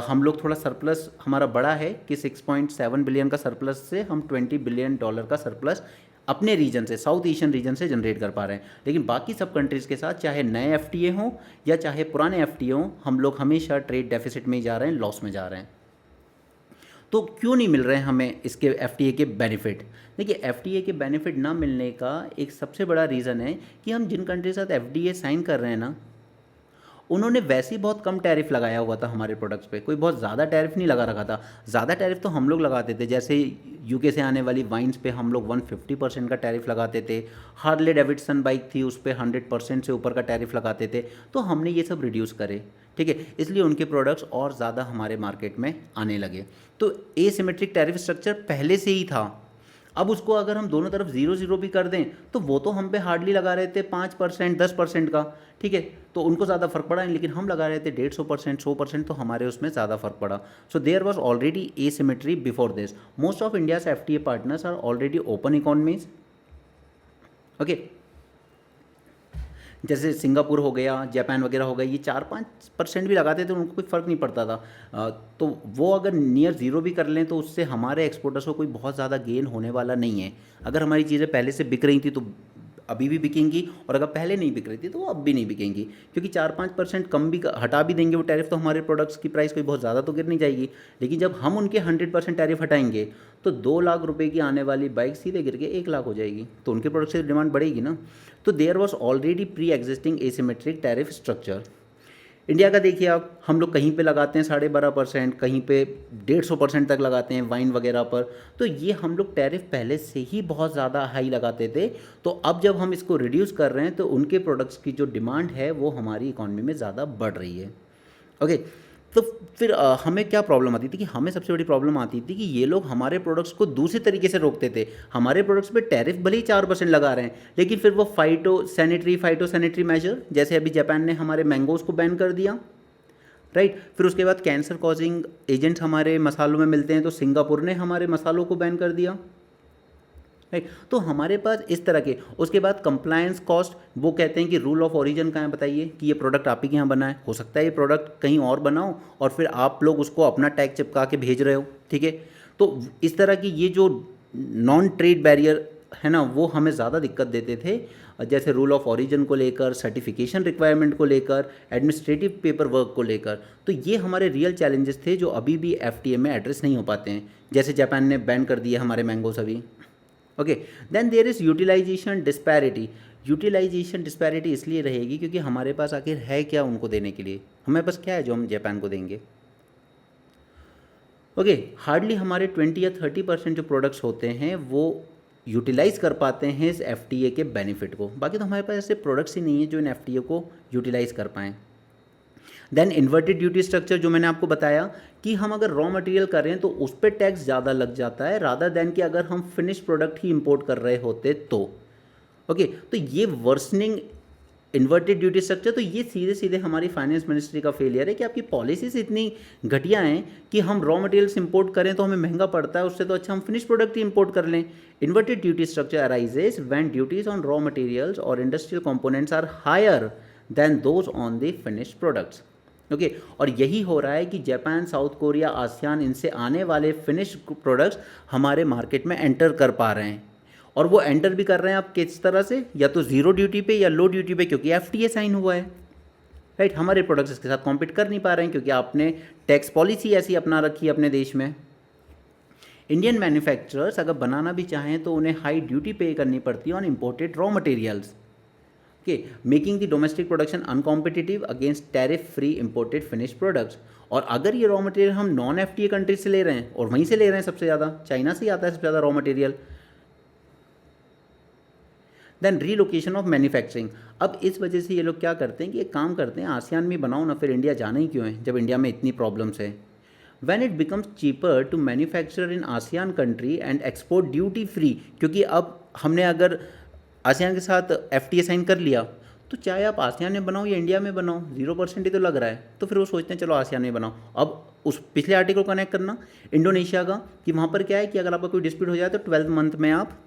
हम लोग थोड़ा सरप्लस हमारा बड़ा है कि 6.7 बिलियन का सरप्लस से हम $20 बिलियन का सरप्लस अपने रीजन से, साउथ एशियन रीजन से जनरेट कर पा रहे हैं। लेकिन बाकी सब कंट्रीज़ के साथ, चाहे नए FTA हों या चाहे पुराने FTA हों, हम लोग हमेशा ट्रेड डेफिसिट में ही जा रहे हैं, लॉस में जा रहे हैं। तो क्यों नहीं मिल रहे हैं हमें इसके FTA के बेनिफिट? देखिए, FTA के बेनिफिट ना मिलने का एक सबसे बड़ा रीज़न है कि हम जिन कंट्री के साथ FTA साइन कर रहे हैं ना, उन्होंने वैसे ही बहुत कम टैरिफ लगाया हुआ था हमारे प्रोडक्ट्स पे, कोई बहुत ज़्यादा टैरिफ नहीं लगा रखा था। ज़्यादा टैरिफ तो हम लोग लगाते थे, जैसे UK से आने वाली वाइन्स पे हम लोग 150% का टैरिफ लगाते थे, हार्ले डेविडसन बाइक थी उस पर 100% से ऊपर का टैरिफ लगाते थे, तो हमने ये सब रिड्यूस करे, ठीक है, इसलिए उनके प्रोडक्ट्स और ज़्यादा हमारे मार्केट में आने लगे। तो एसिमेट्रिक टैरिफ स्ट्रक्चर पहले से ही था, अब उसको अगर हम दोनों तरफ 0-0 भी कर दें, तो वो तो हम पे हार्डली लगा रहे थे 5%, 10% का, ठीक है, तो उनको ज़्यादा फर्क पड़ा नहीं, लेकिन हम लगा रहे थे 150%, 100%, तो हमारे उसमें ज़्यादा फर्क पड़ा। So there was already asymmetry before this. Most of India's FTA partners are already open economies. Okay, जैसे सिंगापुर हो गया, जापान वगैरह हो गया, ये 4-5% भी लगाते थे, उनको कोई फ़र्क नहीं पड़ता था। तो वो अगर नियर ज़ीरो भी कर लें तो उससे हमारे एक्सपोर्टर्स को कोई बहुत ज़्यादा गेन होने वाला नहीं है। अगर हमारी चीज़ें पहले से बिक रही थी तो अभी भी बिकेंगी, और अगर पहले नहीं बिक रही थी तो वो अब भी नहीं बिकेंगी, क्योंकि 4-5% कम भी हटा भी देंगे वो टैरिफ तो हमारे प्रोडक्ट्स की प्राइस कोई बहुत ज़्यादा तो गिर नहीं जाएगी। लेकिन जब हम उनके 100% टैरिफ हटाएंगे तो 2 लाख रुपए की आने वाली बाइक सीधे गिर के 1 लाख हो जाएगी, तो उनके प्रोडक्ट से डिमांड बढ़ेगी ना। तो there was already pre existing asymmetric tariff structure. India का देखिए आप, हम लोग कहीं पे लगाते हैं 12.5%, कहीं पे 150% तक लगाते हैं वाइन वगैरह पर। तो ये हम लोग टैरिफ पहले से ही बहुत ज़्यादा हाई लगाते थे, तो अब जब हम इसको रिड्यूस कर रहे हैं तो उनके प्रोडक्ट्स की जो डिमांड है वो हमारी इकॉनमी में ज़्यादा बढ़ रही है। ओके, तो फिर हमें क्या प्रॉब्लम आती थी कि हमें सबसे बड़ी प्रॉब्लम आती थी कि ये लोग हमारे प्रोडक्ट्स को दूसरे तरीके से रोकते थे। हमारे प्रोडक्ट्स पे टैरिफ भले ही 4% लगा रहे हैं, लेकिन फिर वो फाइटो सैनिटरी मेजर, जैसे अभी जापान ने हमारे मैंगोज़ को बैन कर दिया, राइट। फिर उसके बाद कैंसर कॉजिंग एजेंट्स हमारे मसालों में मिलते हैं, तो सिंगापुर ने हमारे मसालों को बैन कर दिया, राइट। तो हमारे पास इस तरह के, उसके बाद कंप्लायंस कॉस्ट, वो कहते हैं कि रूल ऑफ ओरिजिन कहाँ है बताइए, कि ये प्रोडक्ट आप ही के यहाँ बना है, हो सकता है ये प्रोडक्ट कहीं और बनाओ और फिर आप लोग उसको अपना टैग चिपका के भेज रहे हो, ठीक है। तो इस तरह की ये जो नॉन ट्रेड बैरियर है ना, वो हमें ज़्यादा दिक्कत देते थे, जैसे रूल ऑफ ओरिजिन को लेकर, सर्टिफिकेशन रिक्वायरमेंट को लेकर, एडमिनिस्ट्रेटिव पेपर वर्क को लेकर। तो ये हमारे रियल चैलेंजेस थे जो अभी भी एफटीए में एड्रेस नहीं हो पाते हैं, जैसे जापान ने बैन कर दिया हमारे मैंगोस अभी। Okay, then there is utilisation disparity. Utilisation disparity इसलिए रहेगी क्योंकि हमारे पास आखिर है क्या उनको देने के लिए, हमारे पास क्या है जो हम जापान को देंगे। ओके, हार्डली हमारे 20 या 30% जो प्रोडक्ट्स होते हैं वो यूटिलाइज़ कर पाते हैं इस एफटीए के बेनिफिट को, बाकी तो हमारे पास ऐसे प्रोडक्ट्स ही नहीं है जो इन एफटीए को यूटिलाइज़ कर पाएँ। देन इन्वर्टेड ड्यूटी स्ट्रक्चर, जो मैंने आपको बताया कि हम अगर रॉ मटेरियल कर रहे हैं तो उस पर टैक्स ज़्यादा लग जाता है रादर देन कि अगर हम फिनिश प्रोडक्ट ही इंपोर्ट कर रहे होते तो। ओके, तो ये वर्सनिंग इन्वर्टेड ड्यूटी स्ट्रक्चर, तो ये सीधे सीधे हमारी फाइनेंस मिनिस्ट्री का फेलियर है कि आपकी पॉलिसीज इतनी घटिया हैं कि हम रॉ मटेरियल्स इंपोर्ट करें तो हमें महंगा पड़ता है, उससे तो अच्छा हम फिनिश प्रोडक्ट ही इंपोर्ट कर लें। Inverted duty structure arises when duties on raw materials और industrial components are higher than those on the finished products. Okay, और यही हो रहा है कि जापान, साउथ कोरिया, आसियान, इनसे आने वाले फिनिश प्रोडक्ट्स हमारे मार्केट में एंटर कर पा रहे हैं, और वो एंटर भी कर रहे हैं आप किस तरह से, या तो ज़ीरो ड्यूटी पे या लो ड्यूटी पे, क्योंकि एफटीए साइन हुआ है, राइट। हमारे प्रोडक्ट्स इसके साथ कॉम्पीट कर नहीं पा रहे हैं क्योंकि आपने टैक्स पॉलिसी ऐसी अपना रखी है अपने देश में। इंडियन मैन्युफैक्चरर्स अगर बनाना भी चाहें तो उन्हें हाई ड्यूटी पे करनी पड़ती है on imported raw materials, okay, making the domestic production uncompetitive against tariff free imported finished products. और अगर ये रॉ मटेरियल हम नॉन एफटीए कंट्रीज से ले रहे हैं, और वहीं से ले रहे हैं सबसे ज़्यादा, चाइना से ही आता है सबसे ज़्यादा raw material. Then relocation of manufacturing, अब इस वजह से ये लोग क्या करते हैं कि एक काम करते हैं, आसियान में बनाओ ना, फिर इंडिया जाना ही क्यों है जब इंडिया में इतनी प्रॉब्लम्स है। When it becomes cheaper to manufacture in ASEAN country and export duty free, क्योंकि अब हमने अगर आसियान के साथ एफटीए साइन कर लिया तो चाहे आप आसियान में बनाओ या इंडिया में बनाओ 0% ही तो लग रहा है, तो फिर वो सोचते हैं चलो आसियान में बनाओ। अब उस पिछले आर्टिकल को कनेक्ट करना इंडोनेशिया का, कि वहाँ पर क्या है कि अगर आपका कोई डिस्प्यूट हो जाए तो 12 मंथ में आप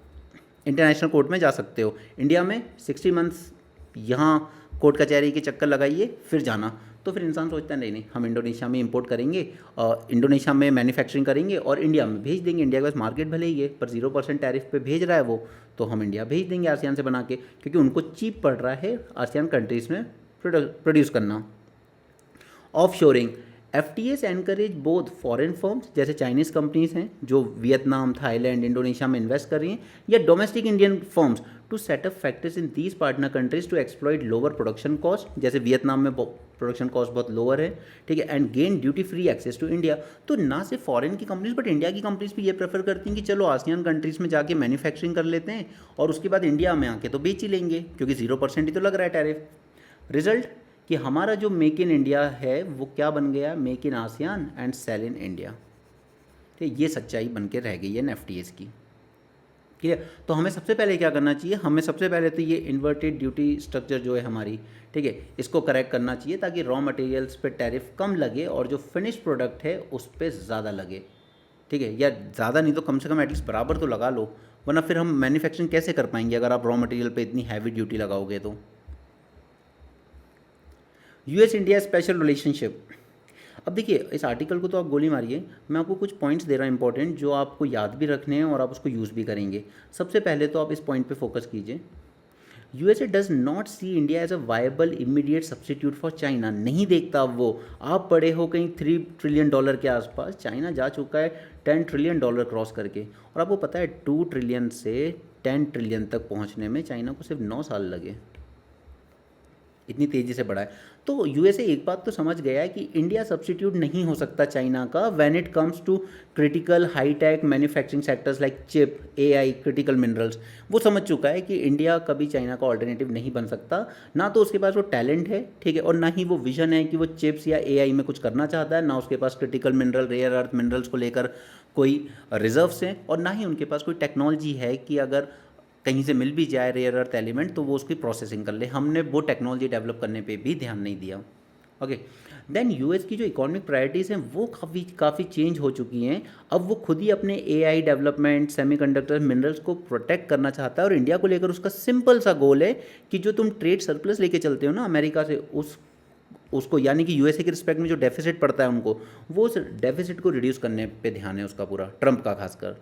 इंटरनेशनल कोर्ट में जा सकते हो। इंडिया में 60 मंथ्स यहाँ कोर्ट कचहरी के चक्कर लगाइए फिर जाना। तो फिर इंसान सोचता है नहीं नहीं, हम इंडोनेशिया में इंपोर्ट करेंगे, इंडोनेशिया में मैन्युफैक्चरिंग करेंगे और इंडिया में भेज देंगे। इंडिया के पास मार्केट भले ही है पर 0% टैरिफ पे भेज रहा है वो, तो हम इंडिया भेज देंगे आसियान से बना के, क्योंकि उनको चीप पड़ रहा है आसियान कंट्रीज़ में प्रोड्यूस करना। Off shoring, FTAs encourage both foreign firms, जैसे चाइनीज़ कंपनीज हैं जो वियतनाम, थाईलैंड, इंडोनेशिया में इन्वेस्ट कर रही हैं, या domestic Indian firms to set up factories in these partner countries to exploit lower production cost, जैसे वियतनाम में प्रोडक्शन कॉस्ट बहुत लोअर है, ठीक है, and gain duty free access to India. तो ना सिर्फ फॉरेन की कंपनीज बट इंडिया की कंपनीज भी ये प्रेफर करती हैं कि चलो आसियान कंट्रीज़ में जाके मैन्युफैक्चरिंग कर लेते हैं और उसके बाद इंडिया में आके तो बेच ही लेंगे, क्योंकि 0% ही तो लग रहा है टैरिफ। रिजल्ट कि हमारा जो मेक इन इंडिया है वो क्या बन गया, make in ASEAN and sell in India. ठीक, ये सच्चाई बन के रह गई है एफटीएस की। ठीक है, तो हमें सबसे पहले क्या करना चाहिए, हमें सबसे पहले तो ये इन्वर्टेड ड्यूटी स्ट्रक्चर जो है हमारी, ठीक है, इसको करेक्ट करना चाहिए ताकि रॉ मटेरियल्स पे टैरिफ कम लगे और जो फिनिश प्रोडक्ट है उस पर ज़्यादा लगे। ठीक है, या ज़्यादा नहीं तो कम से कम एटलीस्ट बराबर तो लगा लो, वरना फिर हम मैन्युफैक्चरिंग कैसे कर पाएंगे अगर आप रॉ मटेरियल पे इतनी हैवी ड्यूटी लगाओगे तो। यूएस इंडिया स्पेशल रिलेशनशिप, अब देखिए इस आर्टिकल को तो आप गोली मारिए, मैं आपको कुछ पॉइंट्स दे रहा हूँ इंपॉर्टेंट जो आपको याद भी रखने हैं और आप उसको यूज़ भी करेंगे। सबसे पहले तो आप इस पॉइंट पे फोकस कीजिए, USA does not see India as a viable immediate substitute for China, नहीं देखता अब वो। आप पड़े हो कहीं $3 ट्रिलियन के आसपास, चाइना जा चुका है $10 ट्रिलियन क्रॉस करके। और आपको पता है 2 ट्रिलियन से 10 ट्रिलियन तक पहुंचने में चाइना को सिर्फ 9 साल लगे, इतनी तेज़ी से बढ़ा है। तो यूएसए एक बात तो समझ गया है कि इंडिया सब्स्टिट्यूट नहीं हो सकता चाइना का when it comes to critical high tech manufacturing sectors like chip, AI, critical minerals. वो समझ चुका है कि इंडिया कभी चाइना का ऑल्टरनेटिव नहीं बन सकता, ना तो उसके पास वो टैलेंट है, ठीक है, और ना ही वो विजन है कि वो चिप्स या एआई में कुछ करना चाहता है, ना उसके पास critical mineral, rare earth minerals को लेकर कोई रिजर्व्स हैं, और ना ही उनके पास कोई टेक्नोलॉजी है कि अगर कहीं से मिल भी जाए रेयर अर्थ एलिमेंट तो वो उसकी प्रोसेसिंग कर ले। हमने वो टेक्नोलॉजी डेवलप करने पे भी ध्यान नहीं दिया। ओके, देन यूएस की जो इकोनॉमिक प्रायोरिटीज़ हैं वो काफ़ी चेंज हो चुकी हैं। अब वो खुद ही अपने एआई डेवलपमेंट, सेमीकंडक्टर, मिनरल्स को प्रोटेक्ट करना चाहता है, और इंडिया को लेकर उसका सिंपल सा गोल है कि जो तुम ट्रेड सरप्लस लेके चलते हो ना अमेरिका से, उसको यानी कि यूएसए के रिस्पेक्ट में जो डेफिसिट पड़ता है उनको, वो उस डेफिसिट को रिड्यूस करने पे ध्यान है उसका पूरा, ट्रंप का खासकर।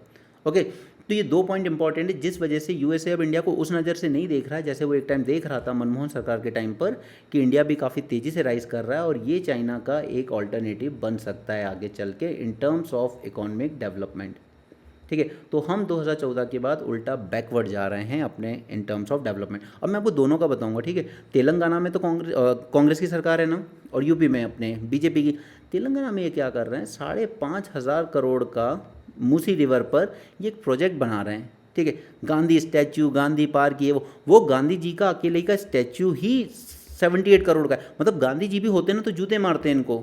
ओके, तो ये 2 पॉइंट इंपॉर्टेंट है जिस वजह से यूएसए अब इंडिया को उस नज़र से नहीं देख रहा है जैसे वो एक टाइम देख रहा था मनमोहन सरकार के टाइम पर, कि इंडिया भी काफ़ी तेज़ी से राइज कर रहा है और ये चाइना का एक ऑल्टरनेटिव बन सकता है आगे चल के in terms of economic development. ठीक है, तो हम 2014 के बाद उल्टा बैकवर्ड जा रहे हैं अपने इन टर्म्स ऑफ डेवलपमेंट। अब मैं आपको दोनों का बताऊंगा, ठीक है। तेलंगाना में तो कांग्रेस की सरकार है ना, और यूपी में अपने बीजेपी की। तेलंगाना में ये क्या कर रहे हैं, 5,500 करोड़ का मूसी रिवर पर ये एक प्रोजेक्ट बना रहे हैं, ठीक है। गांधी स्टैचू, गांधी पार्क, ये वो गांधी जी का अकेले का स्टैचू ही 78 करोड़ का है। मतलब गांधी जी भी होते ना तो जूते मारते हैं इनको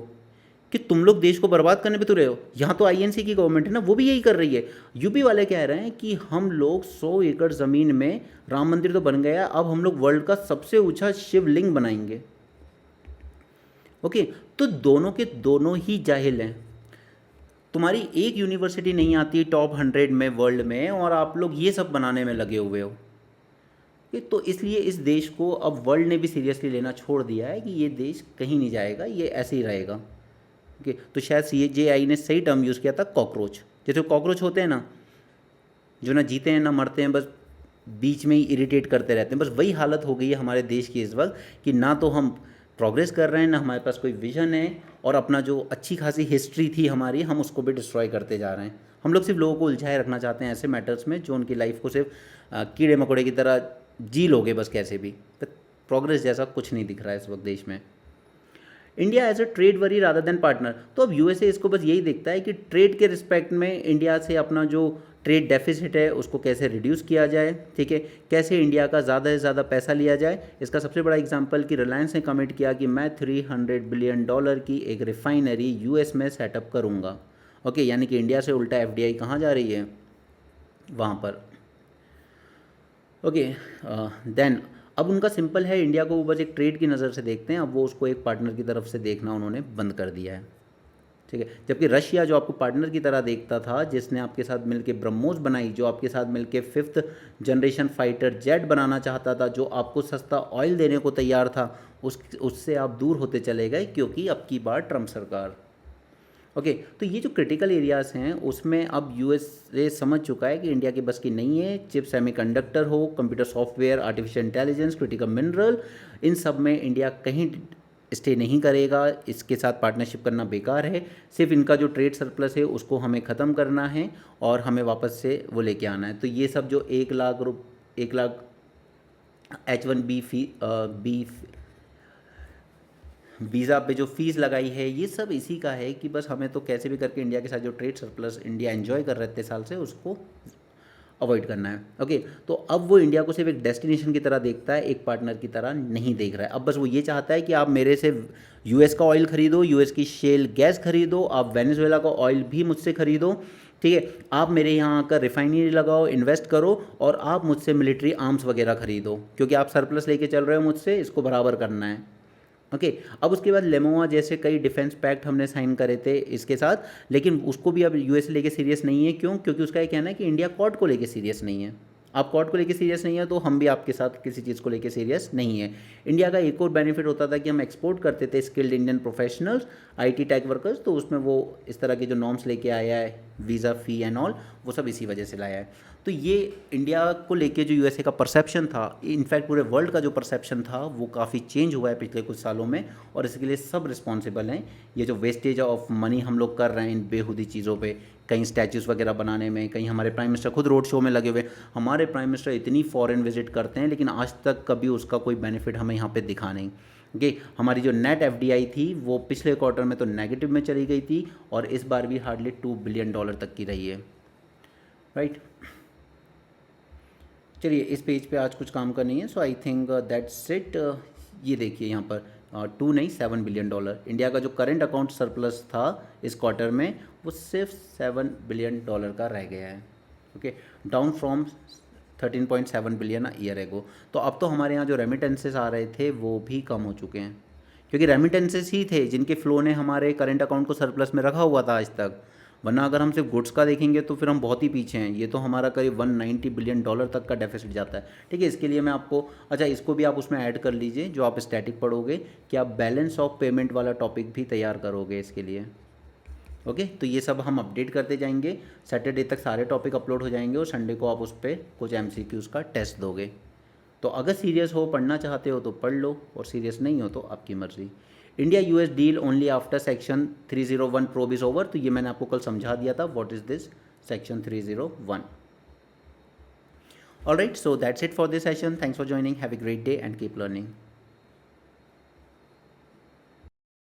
कि तुम लोग देश को बर्बाद करने पे तुले हो। यहाँ तो आईएनसी की गवर्नमेंट है ना, वो भी यही कर रही है। यूपी वाले कह रहे हैं कि हम लोग 100 एकड़ ज़मीन में, राम मंदिर तो बन गया, अब हम लोग वर्ल्ड का सबसे ऊंचा शिवलिंग बनाएंगे। ओके, तो दोनों के दोनों ही जाहिल हैं। तुम्हारी एक यूनिवर्सिटी नहीं आती टॉप 100 में वर्ल्ड में, और आप लोग ये सब बनाने में लगे हुए हो। तो इसलिए इस देश को अब वर्ल्ड ने भी सीरियसली लेना छोड़ दिया है कि ये देश कहीं नहीं जाएगा, ये ऐसे ही रहेगा। ओके, तो शायद CJI ने सही टर्म यूज़ किया था, कॉकरोच। जैसे कॉकरोच होते हैं ना, जो ना जीते हैं ना मरते हैं, बस बीच में ही इरिटेट करते रहते हैं, बस वही हालत हो गई है हमारे देश की इस वक्त कि ना तो हम प्रोग्रेस कर रहे हैं, ना हमारे पास कोई विजन है, और अपना जो अच्छी खासी हिस्ट्री थी हमारी, हम उसको भी डिस्ट्रॉय करते जा रहे हैं। हम लोग सिर्फ लोगों को उलझाए रखना चाहते हैं ऐसे मैटर्स में जो उनकी लाइफ को सिर्फ कीड़े मकोड़े की तरह जी लोगे बस कैसे भी। तो प्रोग्रेस जैसा कुछ नहीं दिख रहा है इस वक्त देश में। India as a trade worry rather than partner, तो अब यूएसए इसको बस यही देखता है कि ट्रेड के रिस्पेक्ट में इंडिया से अपना जो ट्रेड डेफिसिट है उसको कैसे रिड्यूस किया जाए, ठीक है, कैसे इंडिया का ज़्यादा से ज़्यादा पैसा लिया जाए। इसका सबसे बड़ा एग्जांपल कि रिलायंस ने कमिट किया कि मैं $300 बिलियन की एक रिफाइनरी यूएस में सेटअप करूँगा। ओके, यानी कि इंडिया से उल्टा एफडीआई कहाँ जा रही है, वहाँ पर। ओके, देन अब उनका सिंपल है, इंडिया को वो बस एक ट्रेड की नज़र से देखते हैं, अब वो उसको एक पार्टनर की तरफ से देखना उन्होंने बंद कर दिया है, ठीक है। जबकि रशिया जो आपको पार्टनर की तरह देखता था, जिसने आपके साथ मिलके ब्रह्मोस बनाई, जो आपके साथ मिलके 5th जनरेशन फाइटर जेट बनाना चाहता था, जो आपको सस्ता ऑयल देने को तैयार था, उससे आप दूर होते चले गए क्योंकि अब की बार ट्रंप सरकार। ओके, तो ये जो क्रिटिकल एरियाज हैं उसमें अब यूएसए समझ चुका है कि इंडिया की बस की नहीं है। चिप, सेमीकंडक्टर हो, computer software, artificial intelligence, critical mineral, इन सब में इंडिया कहीं स्टे नहीं करेगा। इसके साथ पार्टनरशिप करना बेकार है। सिर्फ इनका जो ट्रेड सरप्लस है उसको हमें ख़त्म करना है और हमें वापस से वो लेके आना है। तो ये सब जो 1 लाख H1B बी वीज़ा पे जो फ़ीस लगाई है, ये सब इसी का है कि बस हमें तो कैसे भी करके इंडिया के साथ जो ट्रेड सरप्लस इंडिया एंजॉय कर रहे थे साल से, उसको अवॉइड करना है। ओके, तो अब वो इंडिया को सिर्फ एक डेस्टिनेशन की तरह देखता है, एक पार्टनर की तरह नहीं देख रहा है। अब बस वो ये चाहता है कि आप मेरे से यूएस का ऑयल खरीदो, यूएस की शेल गैस खरीदो, आप वेनेजुएला का ऑयल भी मुझसे खरीदो, ठीक है, आप मेरे यहाँ आकर रिफाइनरी लगाओ, इन्वेस्ट करो, और आप मुझसे मिलिट्री आर्म्स वगैरह खरीदो, क्योंकि आप सरप्लस लेके चल रहे हो मुझसे, इसको बराबर करना है। ओके, अब उसके बाद लेमोआ जैसे कई डिफेंस पैक्ट हमने साइन करे थे इसके साथ, लेकिन उसको भी अब यूएस लेके सीरियस नहीं है। क्यों? क्योंकि उसका ये कहना है कि इंडिया क्वाड को लेके सीरियस नहीं है। आप क्वाड को लेके सीरियस नहीं है तो हम भी आपके साथ किसी चीज़ को लेके सीरियस नहीं है। इंडिया का एक और बेनिफिट होता था कि हम एक्सपोर्ट करते थे skilled Indian professionals, IT tech workers, तो उसमें वो इस तरह के जो नॉर्म्स लेके आया है, वीज़ा फ़ी एंड ऑल, वो सब इसी वजह से लाया है। तो ये इंडिया को लेके जो यूएसए का परसेप्शन था, इनफैक्ट पूरे वर्ल्ड का जो परसेप्शन था, वो काफ़ी चेंज हुआ है पिछले कुछ सालों में, और इसके लिए सब रिस्पॉन्सिबल हैं। ये जो वेस्टेज ऑफ मनी हम लोग कर रहे हैं इन बेहुदी चीज़ों पे, कहीं स्टैचूज़ वगैरह बनाने में, कहीं हमारे प्राइम मिनिस्टर खुद रोड शो में लगे हुए। हमारे प्राइम मिनिस्टर इतनी फॉरेन विजिट करते हैं, लेकिन आज तक कभी उसका कोई बेनिफिट हमें यहाँ पे दिखा नहीं। ओके, हमारी जो नेट एफडीआई थी वो पिछले क्वार्टर में तो नेगेटिव में चली गई थी, और इस बार भी हार्डली $2 बिलियन तक की रही है, राइट। चलिए, इस पेज पे आज कुछ काम का नहीं है, सो आई थिंक दैट्स इट। ये देखिए यहाँ पर 2 नहीं, $7 बिलियन। इंडिया का जो करंट अकाउंट सरप्लस था इस क्वार्टर में, वो सिर्फ $7 बिलियन का रह गया है। Okay, down from 13.7 billion year ago. तो अब तो हमारे यहाँ जो रेमिटेंसेस आ रहे थे वो भी कम हो चुके हैं, क्योंकि रेमिटेंसेस ही थे जिनके फ्लो ने हमारे करंट अकाउंट को सरप्लस में रखा हुआ था आज तक। वरना अगर हम सिर्फ गुड्स का देखेंगे तो फिर हम बहुत ही पीछे हैं। ये तो हमारा करीब $190 बिलियन तक का डेफिसिट जाता है। ठीक है, इसके लिए मैं आपको, अच्छा इसको भी आप उसमें ऐड कर लीजिए जो आप स्टैटिक पढ़ोगे, कि आप बैलेंस ऑफ पेमेंट वाला टॉपिक भी तैयार करोगे इसके लिए। ओके, तो ये सब हम अपडेट करते जाएंगे। सैटरडे तक सारे टॉपिक अपलोड हो जाएंगे, और संडे को आप उस पर कुछ MCQs का टेस्ट दोगे। तो अगर सीरियस हो, पढ़ना चाहते हो तो पढ़ लो, और सीरियस नहीं हो तो आपकी मर्ज़ी। India US deal only after section 301 probe is over. तो ये मैंने आपको कल समझा दिया था, what is this section 301। Alright, so that's it for this session. Thanks for joining, have a great day and keep learning.